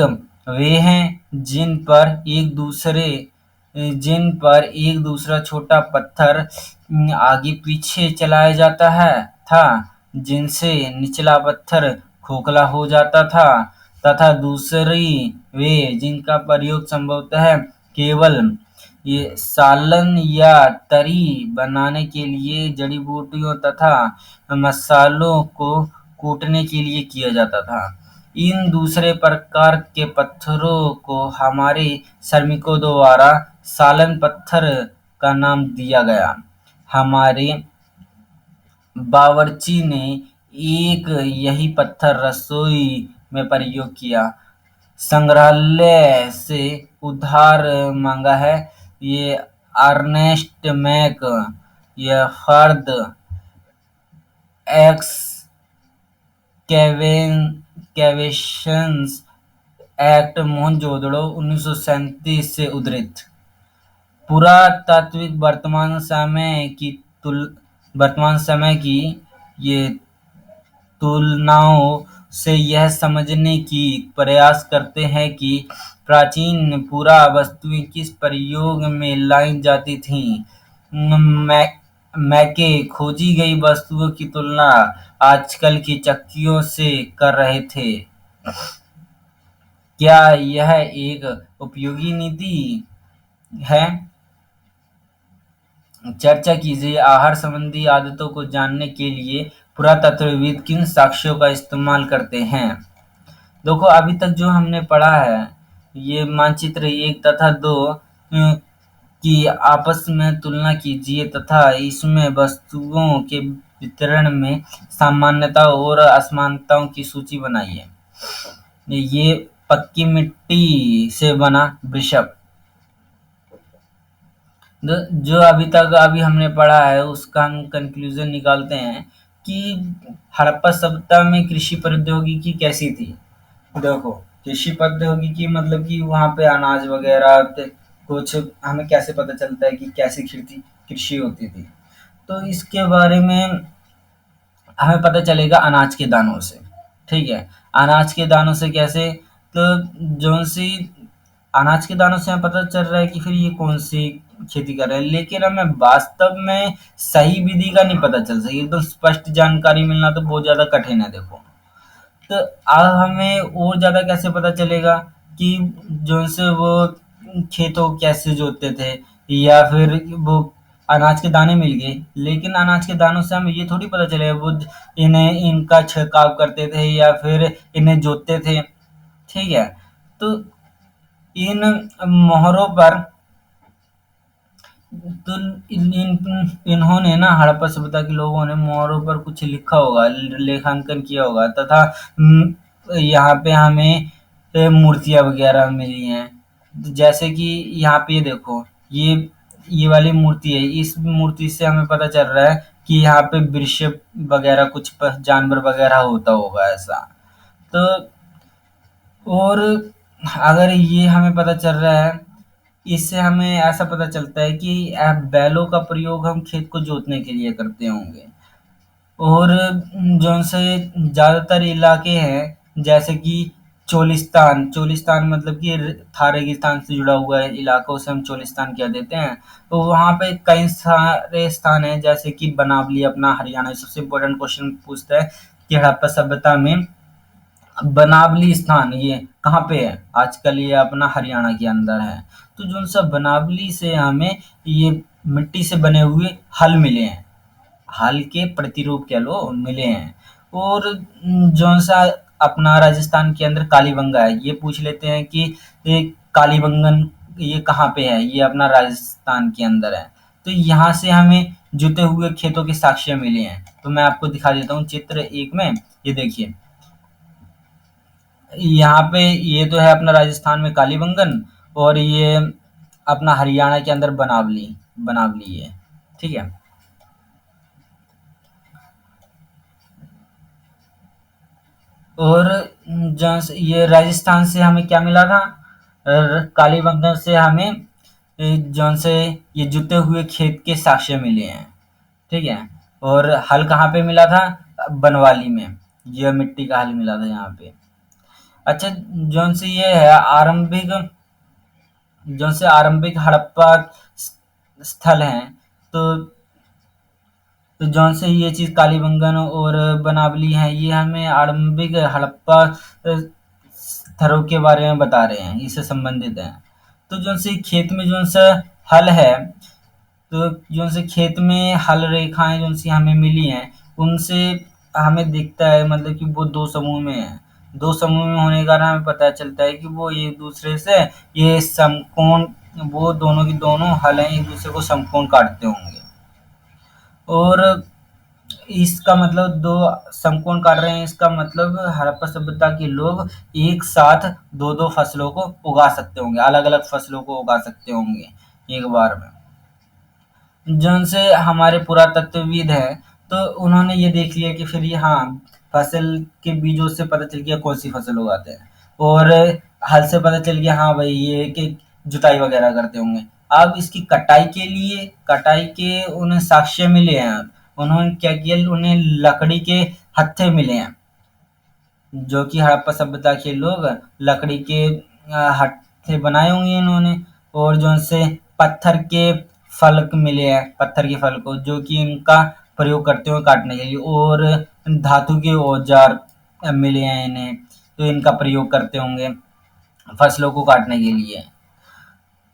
वे हैं जिन पर एक दूसरा छोटा पत्थर आगे पीछे चलाया जाता था, जिनसे निचला पत्थर खोखला हो जाता था, तथा दूसरी वे जिनका प्रयोग संभवतः केवल ये सालन या तरी बनाने के लिए जड़ी बूटियों तथा मसालों को कूटने के लिए किया जाता था। इन दूसरे प्रकार के पत्थरों को हमारे श्रमिकों द्वारा सालन पत्थर का नाम दिया गया। हमारे बावर्ची ने एक यही पत्थर रसोई में प्रयोग किया। संग्रहालय से उधार मांगा है। ये अर्नेस्ट मैक फर्द एक्सकैवेशंस एक्ट मोहनजोदड़ो 1937 से उद्धृत। पुरातात्विक वर्तमान समय की ये तुलनाओं से यह समझने की प्रयास करते हैं कि प्राचीन पुरा वस्तुएं किस प्रयोग में लाई जाती थीं। मैके खोजी गई वस्तुओं की तुलना आजकल की चक्कियों से कर रहे थे। क्या यह एक उपयोगी नीति है? चर्चा कीजिए। आहार संबंधी आदतों को जानने के लिए पुरातत्वविद किन साक्ष्यों का इस्तेमाल करते हैं? देखो, अभी तक जो हमने पढ़ा है, ये मानचित्र 1 तथा 2 की आपस में तुलना कीजिए तथा इसमें वस्तुओं के वितरण में सामान्यता और असमानताओं की सूची बनाइए। ये पक्की मिट्टी से बना वृषभ, जो अभी हमने पढ़ा है, उसका हम कंक्लूजन निकालते हैं। कि हड़प्पा सभ्यता में कृषि प्रौद्योगिकी कैसी थी। देखो, कृषि प्रौद्योगिकी मतलब कि वहाँ पे अनाज वगैरह कुछ हमें कैसे पता चलता है कि कैसी खेती कृषि होती थी। तो इसके बारे में हमें पता चलेगा अनाज के दानों से। ठीक है, अनाज के दानों से कैसे, तो जो सी अनाज के दानों से हमें पता चल रहा है कि फिर ये कौन सी खेती कर रहे हैं, लेकिन हमें वास्तव में सही विधि का नहीं पता चल सकी। एकदम स्पष्ट जानकारी मिलना तो बहुत ज्यादा कठिन है। देखो, तो अब हमें और ज़्यादा कैसे पता चलेगा कि जो से वो खेतों को कैसे जोतते थे, या फिर वो अनाज के दाने मिल गए, लेकिन अनाज के दानों से हमें ये थोड़ी पता चलेगा वो इन्हें इनका छिड़काव करते थे या फिर इन्हें जोतते थे। ठीक है, तो इन मोहरों पर तो इन्होंने ना हड़प्पा सभ्यता के लोगों ने मोहरों पर कुछ लिखा होगा, लेखांकन किया होगा, तथा यहाँ पे हमें मूर्तियां वगैरह मिली हैं। जैसे कि यहाँ पे ये देखो, ये वाली मूर्ति है। इस मूर्ति से हमें पता चल रहा है कि यहाँ पे वृषभ वगैरह कुछ जानवर वगैरह होता होगा ऐसा। तो और अगर ये हमें पता चल रहा है, इससे हमें ऐसा पता चलता है कि बैलों का प्रयोग हम खेत को जोतने के लिए करते होंगे। और जौन से ज़्यादातर इलाके हैं, जैसे कि चोलिस्तान, चोलिस्तान मतलब कि थार रेगिस्तान से जुड़ा हुआ है इलाका, उसे हम चोलिस्तान कह देते हैं। तो वहाँ पे कई सारे स्थान हैं, जैसे कि बनावली अपना हरियाणा। सबसे इम्पोर्टेंट क्वेश्चन पूछता है कि हड़प्पा सभ्यता में बनावली स्थान ये कहाँ पे है, आजकल ये अपना हरियाणा के अंदर है। तो जो सा बनावली से हमें ये मिट्टी से बने हुए हल मिले हैं, हल के प्रतिरूप कह लो मिले हैं। और जो सा अपना राजस्थान के अंदर कालीबंगा है, ये पूछ लेते हैं कि ये कालीबंगन ये कहाँ पे है, ये अपना राजस्थान के अंदर है। तो यहाँ से हमें जुते हुए खेतों के साक्ष्य मिले हैं। तो मैं आपको दिखा देता हूँ चित्र एक में। ये देखिए, यहाँ पे ये तो है अपना राजस्थान में कालीबंगन, और ये अपना हरियाणा के अंदर बनावली, बनावली है। ठीक है, और जहाँ से ये राजस्थान से हमें क्या मिला था, कालीबंगन से हमें जौन से ये जुते हुए खेत के साक्ष्य मिले हैं। ठीक है, और हल कहाँ पे मिला था, बनवाली में। ये मिट्टी का हल मिला था यहाँ पे। अच्छा, जौन से ये है आरंभिक, जो से आरंभिक हड़प्पा स्थल हैं, तो जौन से ये चीज़ कालीबंगन और बनावली हैं, ये हमें आरंभिक हड़प्पा स्थलों के बारे में बता रहे हैं, इससे संबंधित हैं। तो जौन से खेत में जौन सा हल है, तो जौन से खेत में हल रेखाएं जौन सी हमें मिली हैं, उनसे हमें दिखता है मतलब कि वो दो समूह में है। दो समूह में होने के कारण हमें पता चलता है कि वो एक दूसरे से ये समकोण, वो दोनों की दोनों हल हैं, एक दूसरे को समकोण काटते होंगे। और इसका मतलब दो समकोण काट रहे हैं, इसका मतलब हड़प्पा सभ्यता के लोग एक साथ दो दो फसलों को उगा सकते होंगे, अलग अलग फसलों को उगा सकते होंगे एक बार में। जिनसे हमारे पुरातत्वविद हैं, तो उन्होंने ये देख लिया कि फिर ये हाँ, फसल के बीजों से पता चल गया कौन सी फसल उगाते हैं, और हल से पता चल गया हाँ भाई ये कि जुताई वगैरह करते होंगे। अब इसकी कटाई के लिए, कटाई के उन्हें साक्ष्य मिले हैं। उन्होंने क्या किया, उन्हें लकड़ी के हत्थे मिले हैं, जो कि हड़प्पा सभ्यता के लोग लकड़ी के हत्थे बनाए होंगे इन्होंने। और जो उनसे पत्थर के फलक मिले हैं, पत्थर के फल को, जो कि इनका प्रयोग करते हुए काटने के लिए। और धातु के औजार मिले हैं इन्हें, तो इनका प्रयोग करते होंगे फसलों को काटने के लिए।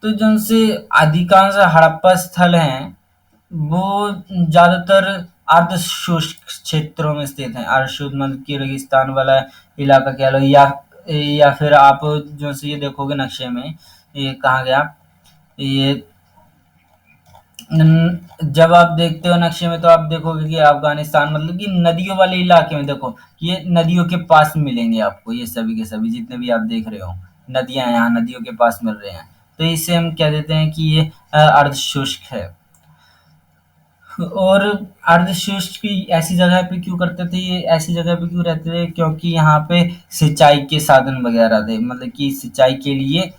तो जो उनसे अधिकांश हड़प्पा स्थल हैं, वो ज़्यादातर अर्ध शुष्क क्षेत्रों में स्थित हैं। अर्ध शुष्क मतलब कि रेगिस्तान वाला इलाका कह लो, या फिर आप जो से ये देखोगे नक्शे में, ये कहाँ गया, ये जब आप देखते हो नक्शे में, तो आप देखोगे कि अफगानिस्तान मतलब कि नदियों वाले इलाके में, देखो ये नदियों के पास मिलेंगे आपको, ये सभी के सभी जितने भी आप देख रहे हो नदियां यहाँ नदियों के पास मिल रहे हैं। तो इसे हम कह देते हैं कि ये अर्ध शुष्क है। और अर्धशुष्क की ऐसी जगह पे क्यों करते थे, ये ऐसी जगह पे क्यों रहते थे, क्योंकि यहाँ पे सिंचाई के साधन वगैरह थे, मतलब कि सिंचाई के लिए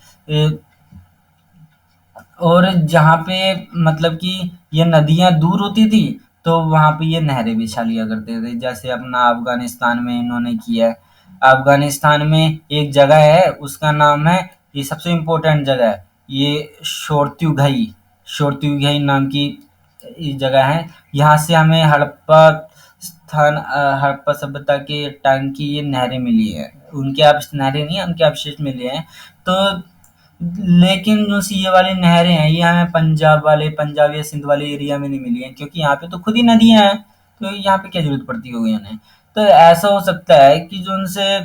और जहाँ पे मतलब कि ये नदियाँ दूर होती थी, तो वहाँ पे ये नहरें बिछा लिया करते थे। जैसे अपना अफ़गानिस्तान में इन्होंने किया है। अफ़गानिस्तान में एक जगह है, उसका नाम है, ये सबसे इम्पोर्टेंट जगह है, ये शोरत्यूगई नाम की ये जगह है। यहाँ से हमें हड़प्पा सभ्यता के टाइम की ये नहरें मिली हैं। उनके नहरें नहीं है, उनके अवशेष मिले हैं। तो लेकिन जो सी ये वाली नहरें हैं, ये हमें पंजाब या सिंध वाले एरिया में नहीं मिली हैं, क्योंकि यहाँ पे तो खुद ही नदियाँ हैं, तो यहाँ पे क्या ज़रूरत पड़ती होगी उन्हें। तो ऐसा हो सकता है कि जो उनसे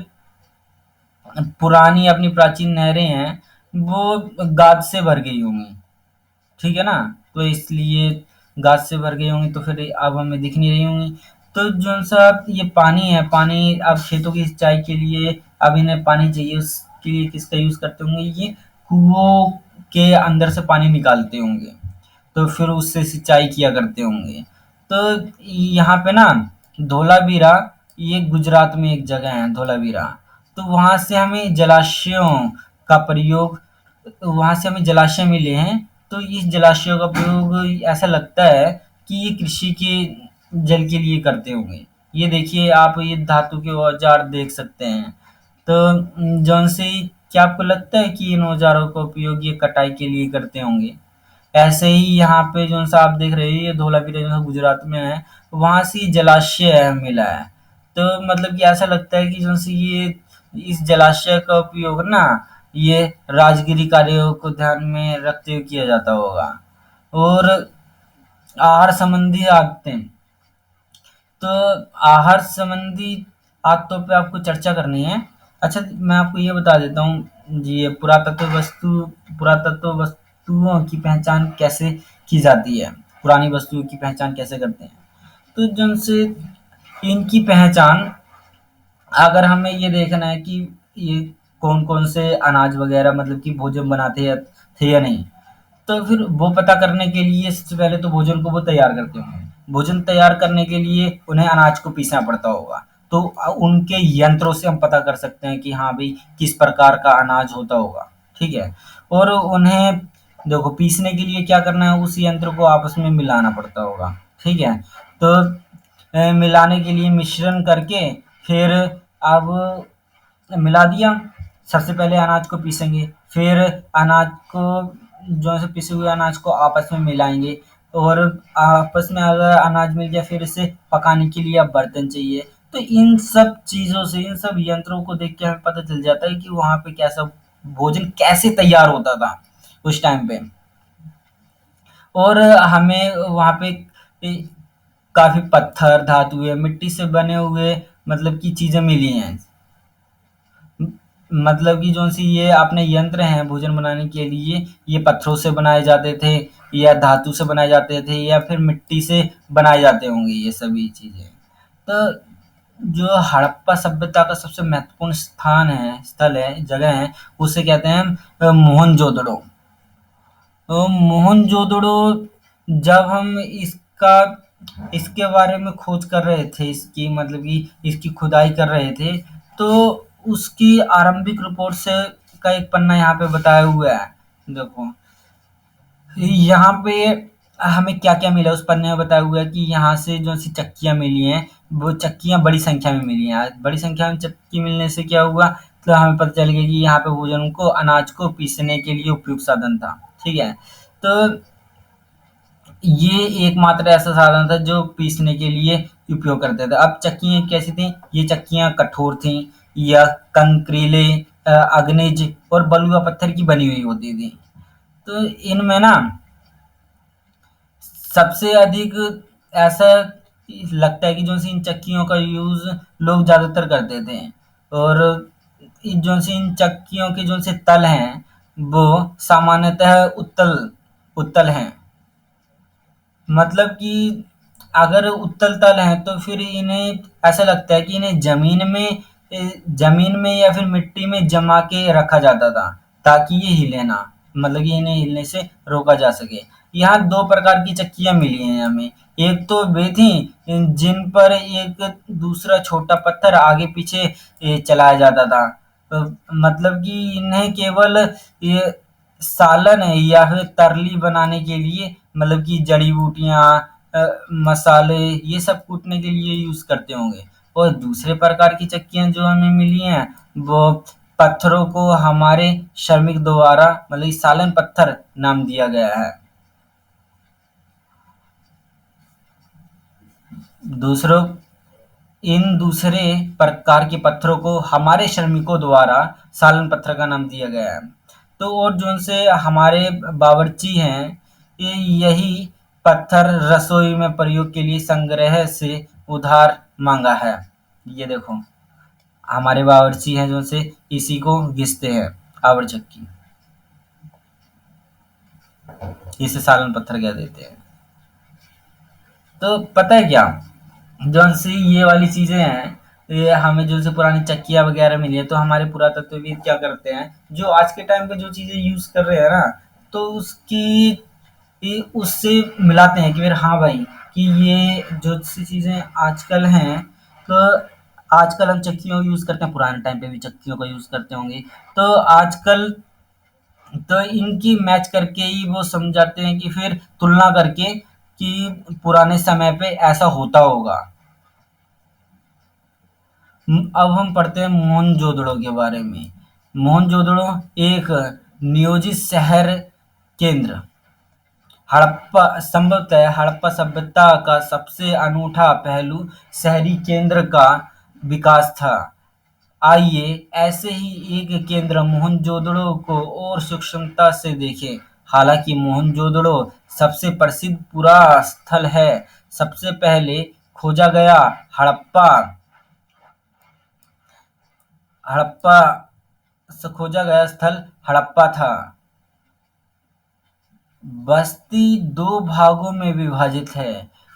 पुरानी अपनी प्राचीन नहरें हैं, वो गाद से भर गई होंगी, ठीक है ना? तो इसलिए गाद से भर गई होंगी, तो फिर अब हमें दिख नहीं रही होंगी। तो जौन-सा ये पानी है, पानी अब खेतों की सिंचाई के लिए अब इन्हें पानी चाहिए, उसके लिए किसका यूज़ करते होंगे ये? कुओं के अंदर से पानी निकालते होंगे, तो फिर उससे सिंचाई किया करते होंगे। तो यहाँ पे ना धोलावीरा, ये गुजरात में एक जगह है धोलावीरा, तो वहाँ से हमें जलाशय मिले हैं। तो इस जलाशयों का प्रयोग ऐसा लगता है कि ये कृषि के जल के लिए करते होंगे। ये देखिए आप, ये धातु के औजार देख सकते हैं। तो जौन से क्या आपको लगता है कि इन औजारों का उपयोग ये कटाई के लिए करते होंगे? ऐसे ही यहाँ पे जो सा आप देख रहे हैं, ये धोलावीरा जो है गुजरात में है, वहाँ से जलाशय है मिला है। तो मतलब कि ऐसा लगता है कि जो सी ये इस जलाशय का उपयोग ना, ये राजगिरी कार्यों को ध्यान में रखते हुए किया जाता होगा। और आहार संबंधी आदतें, तो आहार संबंधी आदतों पे आपको चर्चा करनी है। अच्छा, मैं आपको ये बता देता हूँ जी, ये पुरातत्व वस्तुओं की पहचान कैसे की जाती है, पुरानी वस्तुओं की पहचान कैसे करते हैं। तो जिनसे इनकी पहचान, अगर हमें ये देखना है कि ये कौन-कौन से अनाज वगैरह मतलब कि भोजन बनाते या थे या नहीं, तो फिर वो पता करने के लिए सबसे पहले तो भोजन को वो तैयार करते होंगे। भोजन तैयार करने के लिए उन्हें अनाज को पीसना पड़ता होगा। तो उनके यंत्रों से हम पता कर सकते हैं कि हाँ भई, किस प्रकार का अनाज होता होगा, ठीक है? और उन्हें देखो पीसने के लिए क्या करना है, उस यंत्र को आपस में मिलाना पड़ता होगा, ठीक है? तो मिलाने के लिए मिश्रण करके फिर अब मिला दिया। सबसे पहले अनाज को पीसेंगे, फिर अनाज को जो है पिसे हुए अनाज को आपस में मिलाएँगे, और आपस में अगर अनाज मिल गया, फिर इसे पकाने के लिए अब बर्तन चाहिए। तो इन सब चीज़ों से, इन सब यंत्रों को देख के हमें पता चल जाता है कि वहाँ पे कैसा भोजन कैसे तैयार होता था उस टाइम पे। और हमें वहाँ पे ए, काफ़ी पत्थर, धातुएँ, मिट्टी से बने हुए मतलब की चीज़ें मिली हैं। मतलब कि जो सी ये अपने यंत्र हैं भोजन बनाने के लिए, ये पत्थरों से बनाए जाते थे, या धातु से बनाए जाते थे, या फिर मिट्टी से बनाए जाते होंगे ये सभी चीज़ें। तो जो हड़प्पा सभ्यता का सबसे महत्वपूर्ण स्थल है, जगह है, उसे कहते हैं मोहनजोदड़ो। तो मोहनजोदड़ो, जब हम इसके बारे में खोज कर रहे थे, इसकी मतलब कि इसकी खुदाई कर रहे थे, तो उसकी आरंभिक रिपोर्ट से का एक पन्ना यहाँ पे बताया हुआ है। देखो यहाँ पे हमें क्या-क्या मिला, उस पन्ने में बताया हुआ है कि यहाँ से जो सी चक्कियाँ मिली हैं, वो चक्कियाँ बड़ी संख्या में मिली हैं। बड़ी संख्या में चक्की मिलने से क्या हुआ, तो हमें पता चल गया कि यहाँ पे भोजन को, अनाज को पीसने के लिए उपयुक्त साधन था, ठीक है? तो ये एकमात्र ऐसा साधन था जो पीसने के लिए उपयोग करते थे। अब चक्कियाँ कैसी थीं? ये चक्कियाँ कठोर थीं, या कंकरीले, अग्निज और बलुआ पत्थर की बनी हुई होती थीं। तो इनमें ना सबसे अधिक ऐसा लगता है कि जो सी इन चक्कियों का यूज़ लोग ज़्यादातर करते थे, और जो सी इन चक्कियों के जो से तल हैं, वो सामान्यतः उत्तल उत्तल हैं। मतलब कि अगर उत्तल तल हैं, तो फिर इन्हें ऐसा लगता है कि इन्हें ज़मीन में या फिर मिट्टी में जमा के रखा जाता था, ताकि ये हिले ना, मतलब कि इन्हें हिलने से रोका जा सके। यहाँ दो प्रकार की चक्कियां मिली हैं हमें। एक तो वे थी जिन पर एक दूसरा छोटा पत्थर आगे पीछे चलाया जाता था। मतलब कि इन्हें केवल ये सालन है या फिर तरली बनाने के लिए, मतलब कि जड़ी बूटियां, मसाले, ये सब कूटने के लिए यूज करते होंगे। और दूसरे प्रकार की चक्कियां जो हमें मिली हैं वो पत्थरों को हमारे श्रमिक द्वारा, मतलब सालन पत्थर नाम दिया गया है। दूसरों इन दूसरे प्रकार के पत्थरों को हमारे श्रमिकों द्वारा सालन पत्थर का नाम दिया गया है। तो और जो उनसे हमारे बावर्ची हैं, ये यही पत्थर रसोई में प्रयोग के लिए संग्रह से उधार मांगा है। ये देखो, हमारे बावर्ची हैं जो से इसी को घिसते हैं, आवर चक्की, इसे सालन पत्थर कह देते हैं। तो पता है क्या, जौन सी ये वाली चीजें हैं, ये हमें जो से पुरानी चक्कियाँ वगैरह मिली है, तो हमारे पुरातत्वविद क्या करते हैं, जो आज के टाइम पे जो चीजें यूज कर रहे हैं ना, तो उससे मिलाते हैं कि फिर हाँ भाई, कि ये जो सी चीजें आजकल हैं, तो आजकल हम चक्कियों का यूज करते हैं, पुराने टाइम पे भी चक्कियों का यूज करते होंगे। तो आजकल तो इनकी मैच करके ही वो समझाते हैं कि फिर तुलना करके कि पुराने समय पे ऐसा होता होगा। अब हम पढ़ते हैं मोहनजोदड़ो के बारे में। मोहनजोदड़ो एक नियोजित शहर केंद्र, हड़प्पा संभवतः हड़प्पा सभ्यता का सबसे अनूठा पहलू शहरी केंद्र का विकास था। आइए ऐसे ही एक केंद्र मोहनजोदड़ो को और सूक्ष्मता से देखें। हालांकि मोहनजोदड़ो सबसे प्रसिद्ध पुरास्थल है, सबसे पहले खोजा गया हड़प्पा हड़प्पा खोजा गया स्थल हड़प्पा था। बस्ती दो भागों में विभाजित है,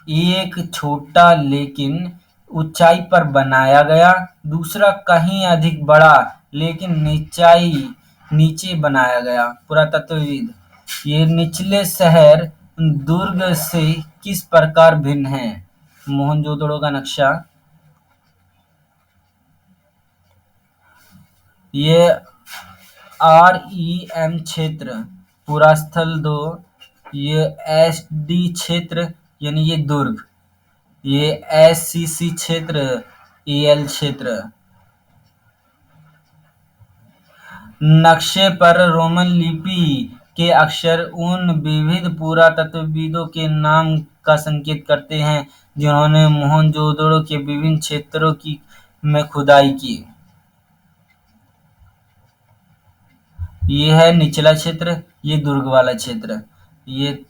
एक छोटा लेकिन ऊंचाई पर बनाया गया, दूसरा कहीं अधिक बड़ा लेकिन नीचे बनाया गया। पुरातत्वविद, ये निचले शहर दुर्ग से किस प्रकार भिन्न है? मोहनजोदड़ो का नक्शा, ये REM क्षेत्र पुरास्थल 2, ये SD क्षेत्र यानी ये दुर्ग, ये SCC क्षेत्र AL क्षेत्र। नक्शे पर रोमन लिपि के अक्षर उन विविध पुरातत्वविदों के नाम का संकेत करते हैं जिन्होंने मोहनजोदड़ो के विभिन्न क्षेत्रों की में खुदाई की। ये है निचला क्षेत्र, ये दुर्ग वाला क्षेत्र। ये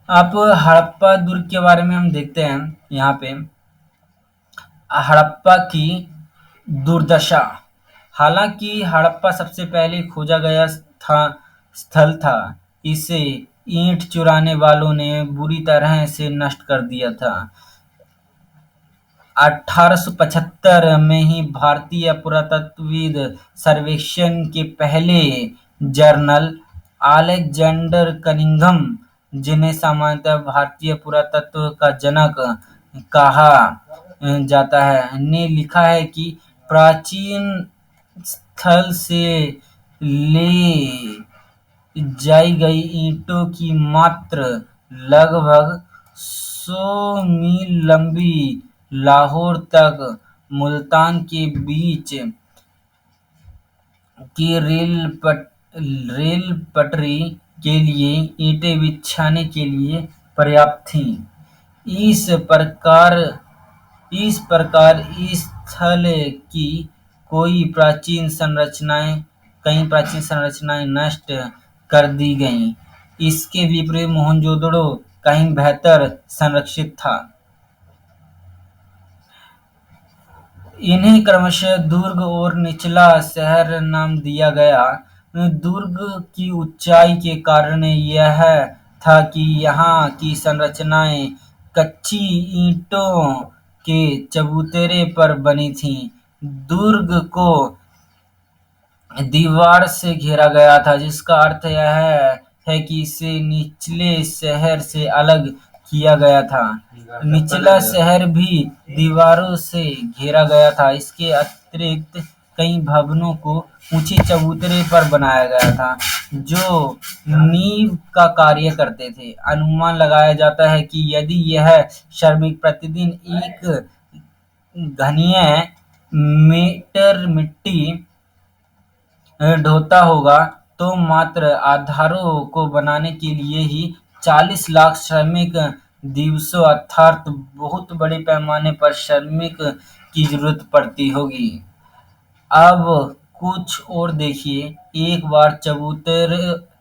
आप हड़प्पा दुर्ग के बारे में हम देखते हैं। यहाँ पे हड़प्पा की दुर्दशा। हालांकि हड़प्पा सबसे पहले खोजा गया स्थल था, इसे ईंट चुराने वालों ने बुरी तरह से नष्ट कर दिया था। 1875 में ही भारतीय पुरातत्वविद सर्वेक्षण के पहले जर्नल अलेक्जेंडर कनिंघम, जिन्हें सामान्यतः भारतीय पुरातत्व का जनक कहा जाता है, ने लिखा है कि प्राचीन स्थल से ले जाई गई ईंटों की मात्रा लगभग 100 मील लंबी लाहौर तक मुल्तान के बीच की रेल पटरी के लिए ईंटें बिछाने के लिए पर्याप्त थी। इस प्रकार इस प्रकार इस स्थल की कई प्राचीन संरचनाएं नष्ट कर दी गईं। इसके विपरीत मोहनजोदड़ो कहीं बेहतर संरक्षित था। इन्हें क्रमशः दुर्ग और निचला शहर नाम दिया गया। दुर्ग की ऊंचाई के कारण यह था कि यहाँ की संरचनाएं कच्ची ईंटों के चबूतरे पर बनी थीं। दुर्ग को दीवार से घेरा गया था, जिसका अर्थ यह है कि इसे निचले शहर से अलग किया गया था। निचला शहर भी दीवारों से घेरा गया था। इसके अतिरिक्त कई भवनों को ऊंचे चबूतरे पर बनाया गया था, जो नींव का कार्य करते थे। अनुमान लगाया जाता है कि यदि यह श्रमिक प्रतिदिन एक घनिया मीटर मिट्टी ढोता होगा, तो मात्र आधारों को बनाने के लिए ही 40 लाख श्रमिक दिवसों अर्थात बहुत बड़े पैमाने पर श्रमिक की जरूरत पड़ती होगी। अब कुछ और देखिए, एक बार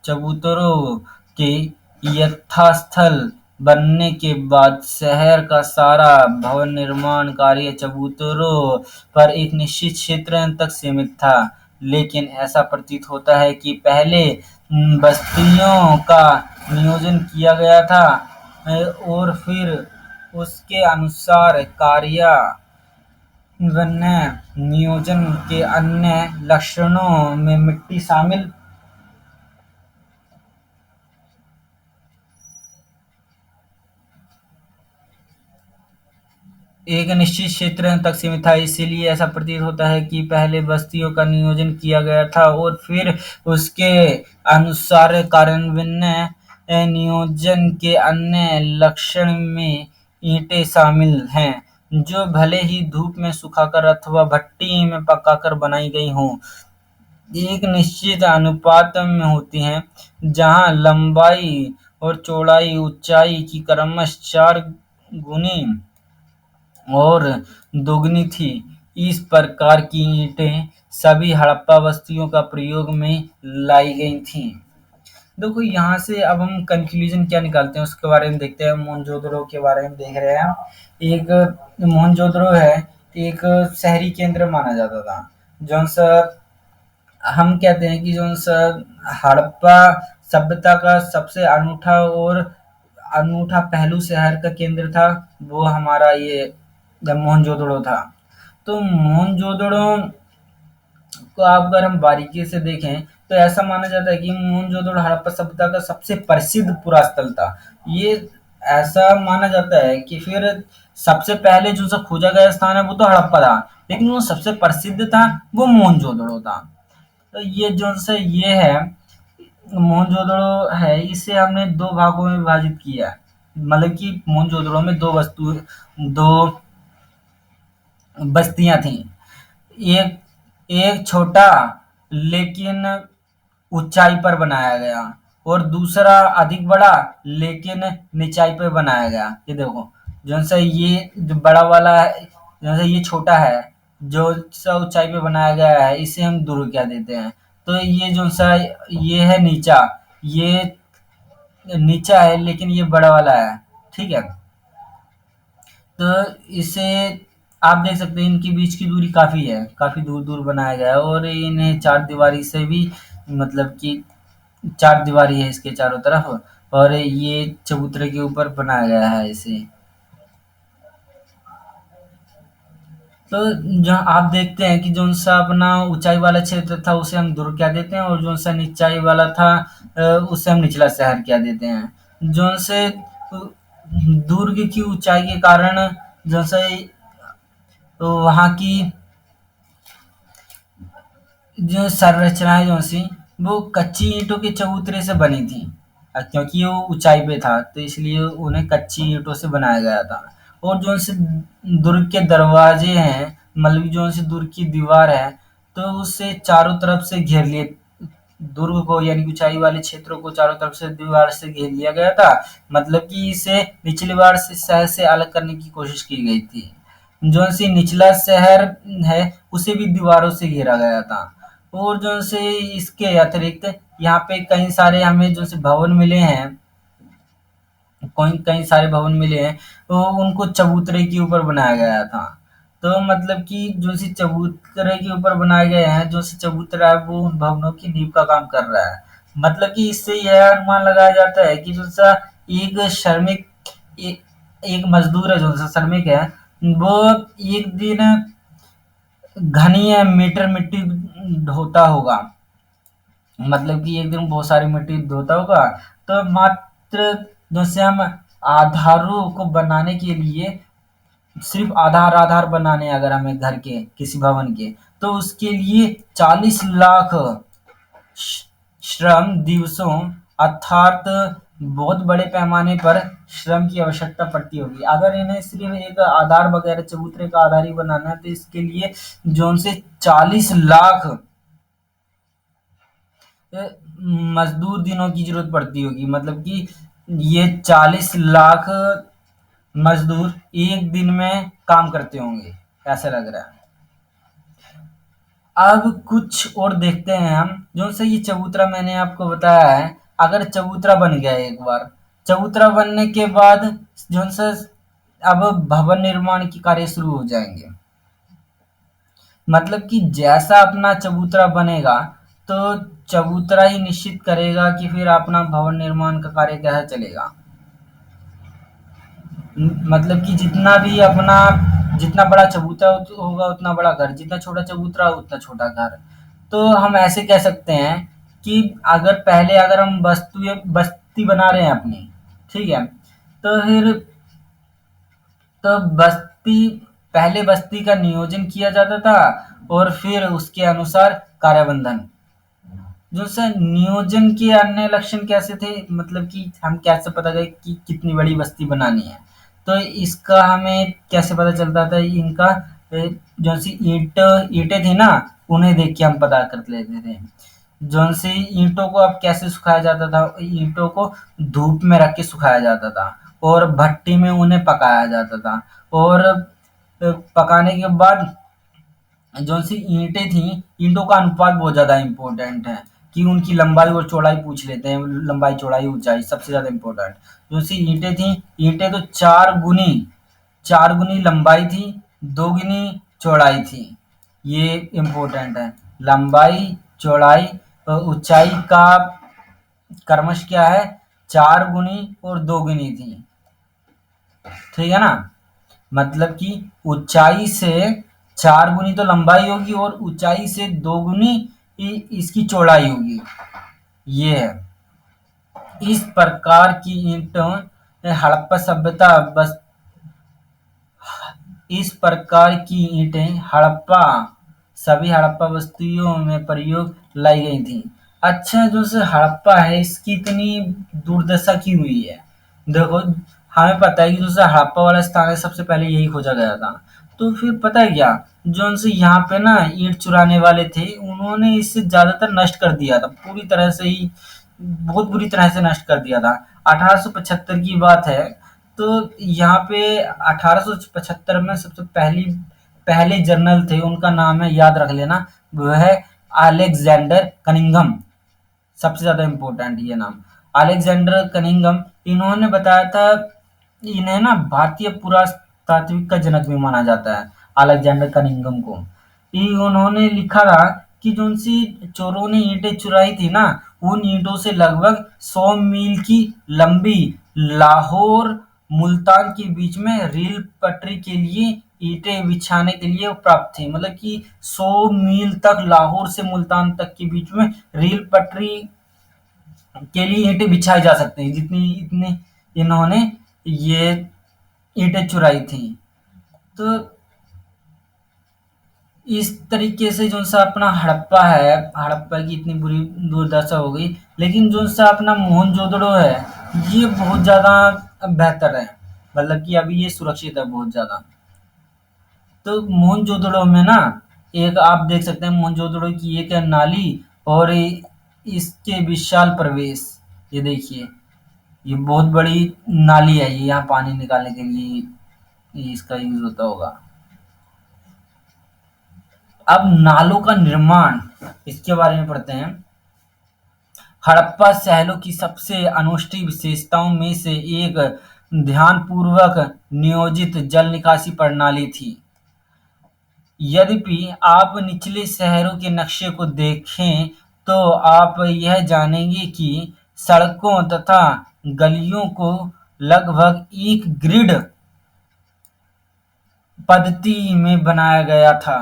चबूतरों के यथास्थल बनने के बाद शहर का सारा भवन निर्माण कार्य चबूतरों पर एक निश्चित क्षेत्र तक सीमित था। लेकिन ऐसा प्रतीत होता है कि पहले बस्तियों का नियोजन किया गया था और फिर उसके अनुसार कार्यान्वयन नियोजन के अन्य लक्षणों में मिट्टी शामिल एक निश्चित क्षेत्र तक सीमित था। इसीलिए ऐसा प्रतीत होता है कि पहले बस्तियों का नियोजन किया गया था और फिर उसके अनुसार कार्यान्वयन नियोजन के अन्य लक्षण में ईंटें शामिल हैं, जो भले ही धूप में सुखाकर अथवा भट्टी में पकाकर बनाई गई हों, एक निश्चित अनुपात में होती हैं, जहाँ लंबाई और चौड़ाई ऊंचाई की क्रमशः 4 गुनी और दोगुनी थी। इस प्रकार की ईंटें सभी हड़प्पा बस्तियों का प्रयोग में लाई गई थीं। देखो, यहाँ से अब हम कंक्लूजन क्या निकालते हैं उसके बारे में देखते हैं। मोहनजोदड़ो के बारे में देख रहे हैं हम। एक मोहनजोदड़ो है, एक शहरी केंद्र माना जाता था, जौन सा हम कहते हैं कि जौन सा हड़प्पा सभ्यता का सबसे अनूठा पहलू शहर का केंद्र था, वो हमारा ये मोहनजोदड़ो था। तो मोहनजोदड़ो को आप अगर हम बारीकी से देखें तो ऐसा माना जाता है कि मोहनजोदड़ो हड़प्पा सभ्यता का सबसे प्रसिद्ध पुरास्थल था। ये ऐसा माना जाता है कि फिर सबसे पहले जो सा खोजा गया स्थान है वो तो हड़प्पा था, लेकिन वो सबसे प्रसिद्ध था वो मोहनजोदड़ो था। तो ये जो सा ये है मोहनजोदड़ो है, इसे हमने दो भागों में विभाजित किया है। मतलब कि मोहनजोदड़ो में दो बस्तियां थीं। एक एक छोटा लेकिन ऊंचाई पर बनाया गया और दूसरा अधिक बड़ा लेकिन निचाई पर बनाया गया। ये देखो, जो सा ये जो बड़ा वाला है, जो सा ये छोटा है, जो सा ऊंचाई पे बनाया गया है, इसे हम दुर्ग क्या देते हैं। तो ये जो सा ये है नीचा, ये नीचा है लेकिन ये बड़ा वाला है, ठीक है। तो इसे आप देख सकते हैं, इनके बीच की दूरी काफ़ी है, काफ़ी दूर-दूर बनाया गया है और इन्हें चारदीवारी से भी मतलब कि चारदीवारी है इसके चारों तरफ और ये चबूतरे के ऊपर बनाया गया है इसे। तो जहाँ आप देखते हैं कि जौन सा अपना ऊंचाई वाला क्षेत्र था उसे हम दुर्ग क्या देते हैं और जौन सा निचाई वाला था उसे हम निचला शहर क्या देते हैं। जौन से दुर्ग की ऊंचाई के कारण जौन सा वहाँ की जो संरचनाएं जो सी वो कच्ची ईंटों के चबूतरे से बनी थी। क्योंकि वो ऊंचाई पे था तो इसलिए उन्हें कच्ची ईंटों से बनाया गया था। और जो से दुर्ग के दरवाजे हैं, मतलब जो से दुर्ग की दीवार है, तो उसे चारों तरफ से घेर लिए, दुर्ग को यानी ऊंचाई वाले क्षेत्रों को चारों तरफ से दीवार से घेर लिया गया था। मतलब कि इसे निचली वार से शहर से अलग करने की कोशिश की गई थी। जो सी निचला शहर है उसे भी दीवारों से घेरा गया था। और जो से इसके अतिरिक्त यहाँ पे कई सारे हमें जो से भवन मिले हैं, कई कई सारे भवन मिले हैं, तो उनको चबूतरे के ऊपर बनाया गया था। तो मतलब कि जो सी चबूतरे के ऊपर बनाए गए हैं, जो सी चबूतरा है वो उन भवनों की नींव का काम कर रहा है। मतलब कि इससे यह अनुमान लगाया जाता है कि जो सा एक श्रमिक एक, एक मजदूर है, जो सा श्रमिक है, वो एक दिन घनी या मीटर मिट्टी ढोता होगा, मतलब कि एक दिन बहुत सारी मिट्टी धोता होगा। तो मात्र जैसे हम आधारों को बनाने के लिए, सिर्फ आधार आधार बनाने हैं अगर हमें घर के किसी भवन के, तो उसके लिए 40 लाख श्रम दिवसों, अर्थात बहुत बड़े पैमाने पर श्रम की आवश्यकता पड़ती होगी। अगर इन्हें सिर्फ एक आधार वगैरह चबूतरे का आधार ही बनाना है तो इसके लिए जो से 40 लाख मजदूर दिनों की जरूरत पड़ती होगी, मतलब कि ये 40 लाख मजदूर एक दिन में काम करते होंगे, ऐसा लग रहा है। अब कुछ और देखते हैं हम, जो से ये चबूतरा मैंने आपको बताया है, अगर चबूतरा बन गया एक बार, चबूतरा बनने के बाद जो से अब भवन निर्माण के कार्य शुरू हो जाएंगे। मतलब कि जैसा अपना चबूतरा बनेगा तो चबूतरा ही निश्चित करेगा कि फिर अपना भवन निर्माण का कार्य कैसे चलेगा। मतलब कि जितना भी अपना, जितना बड़ा चबूतरा होगा उतना बड़ा घर, जितना छोटा चबूतरा उतना छोटा घर। तो हम ऐसे कह सकते हैं कि अगर पहले अगर हम बस्ती बना रहे हैं अपनी, ठीक है, तो फिर तो बस्ती पहले बस्ती का नियोजन किया जाता था और फिर उसके अनुसार कार्यबंधन। जो सर नियोजन के अन्य लक्षण कैसे थे, मतलब कि हम कैसे पता करें कि कितनी बड़ी बस्ती बनानी है, तो इसका हमें कैसे पता चलता था इनका, जो सी ईंटें थी ना, उन्हें देख के हम पता कर लेते थे। जो सी ईंटों को अब कैसे सुखाया जाता था, ईंटों को धूप में रख के सुखाया जाता था और भट्टी में उन्हें पकाया जाता था। और पकाने के बाद जो सी ईंटें थी, ईंटों का अनुपात बहुत ज्यादा इम्पोर्टेंट है कि उनकी लंबाई और चौड़ाई पूछ लेते हैं, लंबाई चौड़ाई ऊंचाई सबसे ज्यादा इम्पोर्टेंट। जो सी ईंटें थी, ईंटें तो चार गुनी लंबाई थी, दो गुनी चौड़ाई थी। ये इम्पोर्टेंट है, लंबाई चौड़ाई और ऊंचाई का क्रमश क्या है, 4 गुनी और 2 गुनी थी, ठीक है ना। मतलब कि ऊंचाई से 4 गुनी तो लंबाई होगी और ऊंचाई से 2 गुनी इसकी चौड़ाई होगी, ये है। इस प्रकार की ईंटों हड़प्पा सभ्यता बस इस प्रकार की ईंटें सभी हड़प्पा बस्तियों में प्रयोग लाई गई थी। अच्छा, जो से हड़प्पा है इसकी इतनी दुर्दशा क्यों हुई है, देखो हमें पता है कि जो से हड़प्पा वाला स्थान है सबसे पहले यही खोजा गया था। तो फिर पता है क्या, जो उनसे यहाँ पे ना ईंट चुराने वाले थे उन्होंने इसे ज्यादातर नष्ट कर दिया था, पूरी तरह से ही बहुत बुरी तरह से नष्ट कर दिया था। 1875 की बात है। तो यहाँ पे 1875 में सबसे पहले जनरल थे, उनका नाम है, याद रख लेना, वो है अलेक्जेंडर कनिंघम। सबसे ज्यादा इम्पोर्टेंट ये नाम, अलेक्जेंडर कनिंघम। इन्होंने बताया था, इन्हें ना भारतीय पुरातात्विक का जनक भी माना जाता है, अलेक्जेंडर कनिंघम को। उन्होंने लिखा था कि जो सी चोरों ने ईंटें चुराई थी ना, उन ईंटों से लगभग 100 मील की लंबी लाहौर मुल्तान के बीच में रेल पटरी के लिए ईंटें बिछाने के लिए प्राप्त थी। मतलब कि 100 मील तक लाहौर से मुल्तान तक के बीच में रेल पटरी के लिए ईंटें बिछाई जा सकती हैं, जितनी इतने इन्होंने ये ईंटें चुराई थी। तो इस तरीके से जो सा अपना हड़प्पा है, हड़प्पा की इतनी बुरी दुर्दशा हो गई। लेकिन जो सा अपना मोहनजोदड़ो है, ये बहुत ज्यादा बेहतर है, मतलब कि अभी ये सुरक्षित है बहुत ज्यादा। तो मोहनजोदड़ो में ना, एक आप देख सकते हैं मोहनजोदड़ो की एक है नाली और इसके विशाल प्रवेश, ये देखिए, ये बहुत बड़ी नाली है, ये यहाँ पानी निकालने के लिए इसका यूज होता होगा। अब नालों का निर्माण, इसके बारे में पढ़ते हैं। हड़प्पा शहरों की सबसे अनोखी विशेषताओं में से एक ध्यानपूर्वक नियोजित जल निकासी प्रणाली थी। यद्यपि आप निचले शहरों के नक्शे को देखें तो आप यह जानेंगे कि सड़कों तथा गलियों को लगभग एक ग्रिड पद्धति में बनाया गया था।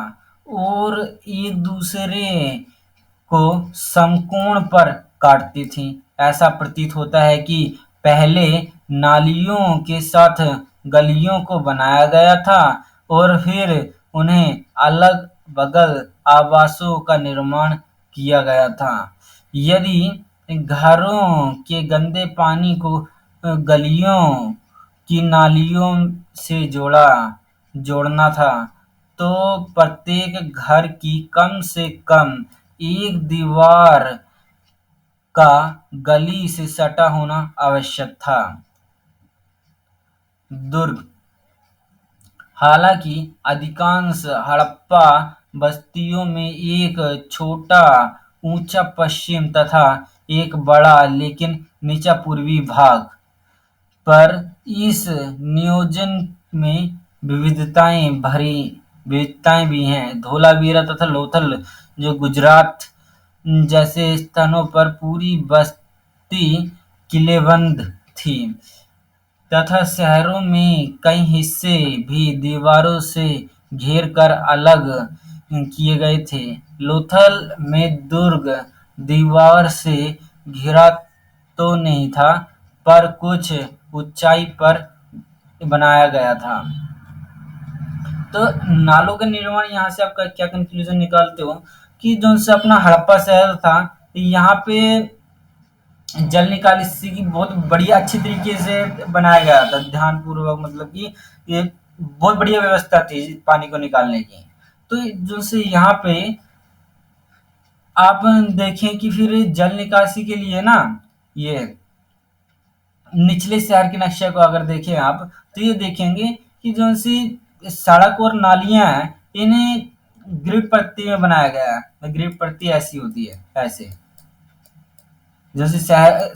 और एक दूसरे को समकोण पर काटती थीं। ऐसा प्रतीत होता है कि पहले नालियों के साथ गलियों को बनाया गया था और फिर उन्हें अलग-बगल आवासों का निर्माण किया गया था। यदि घरों के गंदे पानी को गलियों की नालियों से जोड़ना था, तो प्रत्येक घर की कम से कम एक दीवार का गली से सटा होना आवश्यक था। दुर्ग हालांकि अधिकांश हड़प्पा बस्तियों में एक छोटा ऊंचा पश्चिम तथा एक बड़ा लेकिन नीचा पूर्वी भाग पर इस नियोजन में विविधताएं भी हैं। धोलावीरा तथा लोथल जो गुजरात जैसे स्थानों पर पूरी बस्ती किलेबंद थी तथा शहरों में कई हिस्से भी दीवारों से घेर कर अलग किए गए थे। लोथल में दुर्ग दीवार से घिरा तो नहीं था, पर कुछ ऊंचाई पर बनाया गया था। तो नालों का निर्माण यहाँ से आप क्या कंक्लूजन निकालते हो कि जो से अपना हड़प्पा शहर था, यहाँ पे जल निकासी की बहुत बढ़िया अच्छी तरीके से बनाया गया था, ध्यानपूर्वक, मतलब कि ये बहुत बढ़िया व्यवस्था थी पानी को निकालने की। तो जो से यहाँ पे आप देखें कि फिर जल निकासी के लिए ना, ये निचले शहर के नक्शे को अगर देखें आप, तो ये देखेंगे कि जो सी सड़क और नालियां हैं, इन्हें ग्रिड पट्टी में बनाया गया है। ग्रिड पट्टी ऐसी होती है, ऐसे जैसे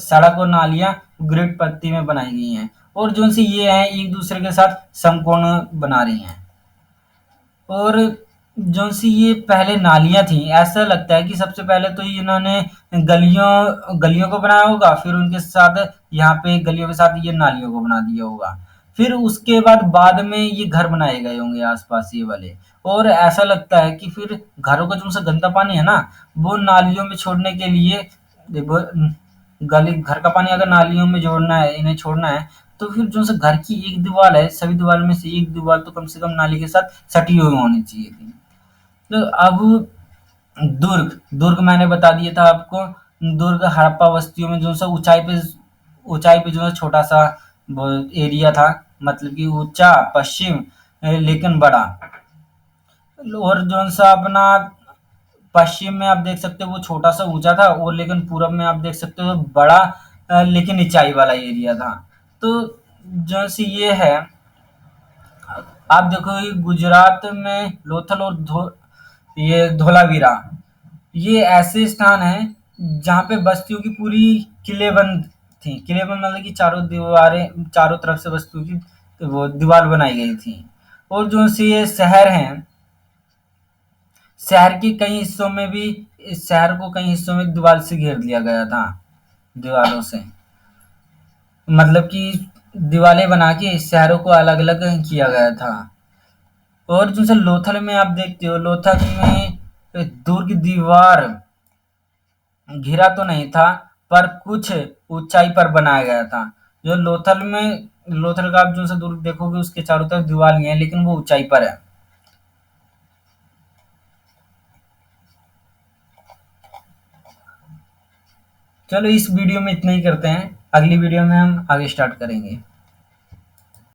सड़क और नालियां ग्रिड पट्टी में बनाई गई हैं, और जो सी ये हैं एक दूसरे के साथ समकोण बना रही हैं। और जो सी ये पहले नालियां थी, ऐसा लगता है कि सबसे पहले तो इन्होंने गलियों गलियों को बनाया होगा, फिर उनके साथ यहाँ पे गलियों के साथ ये नालियों को बना दिया होगा, फिर उसके बाद में ये घर बनाए गए होंगे आसपास ये वाले। और ऐसा लगता है कि फिर घरों का जो सा गंदा पानी है ना, वो नालियों में छोड़ने के लिए गली घर का पानी अगर नालियों में जोड़ना है, इन्हें छोड़ना है, तो फिर जो सा घर की एक दीवार है, सभी दीवार में से एक दीवार तो कम से कम नाली के साथ सटी हुई होनी चाहिए थी। तो अब दुर्ग मैंने बता दिया था आपको। दुर्ग हड़प्पा बस्तियों में जो सा ऊंचाई पे जो है छोटा सा एरिया था, मतलब कि ऊंचा पश्चिम लेकिन बड़ा। और जो सा अपना पश्चिम में आप देख सकते हो वो छोटा सा ऊंचा था, और लेकिन पूरब में आप देख सकते हो बड़ा लेकिन ऊंचाई वाला एरिया था। तो जो सी ये है, आप देखो ये गुजरात में लोथल और ये धोलावीरा, ये ऐसे स्थान हैं जहाँ पे बस्तियों की पूरी किलेबंद थी। किलेबंद मतलब कि चारों तरफ से बस्तियों की वो दीवार बनाई गई थी। और जो से ये शहर हैं, शहर के कई हिस्सों में भी इस शहर को कई हिस्सों में दीवार से घेर दिया गया था, दीवारों से, मतलब कि दीवारें बना के शहरों को अलग अलग किया गया था। और जैसे लोथल में आप देखते हो, लोथल में दूर की दीवार घिरा तो नहीं था, पर कुछ ऊंचाई पर बनाया गया था। जो लोथल का आप जो से दूर देखोगे उसके चारों तरफ दीवार नहीं है, लेकिन वो ऊंचाई पर है। चलो इस वीडियो में इतना ही करते हैं, अगली वीडियो में हम आगे स्टार्ट करेंगे।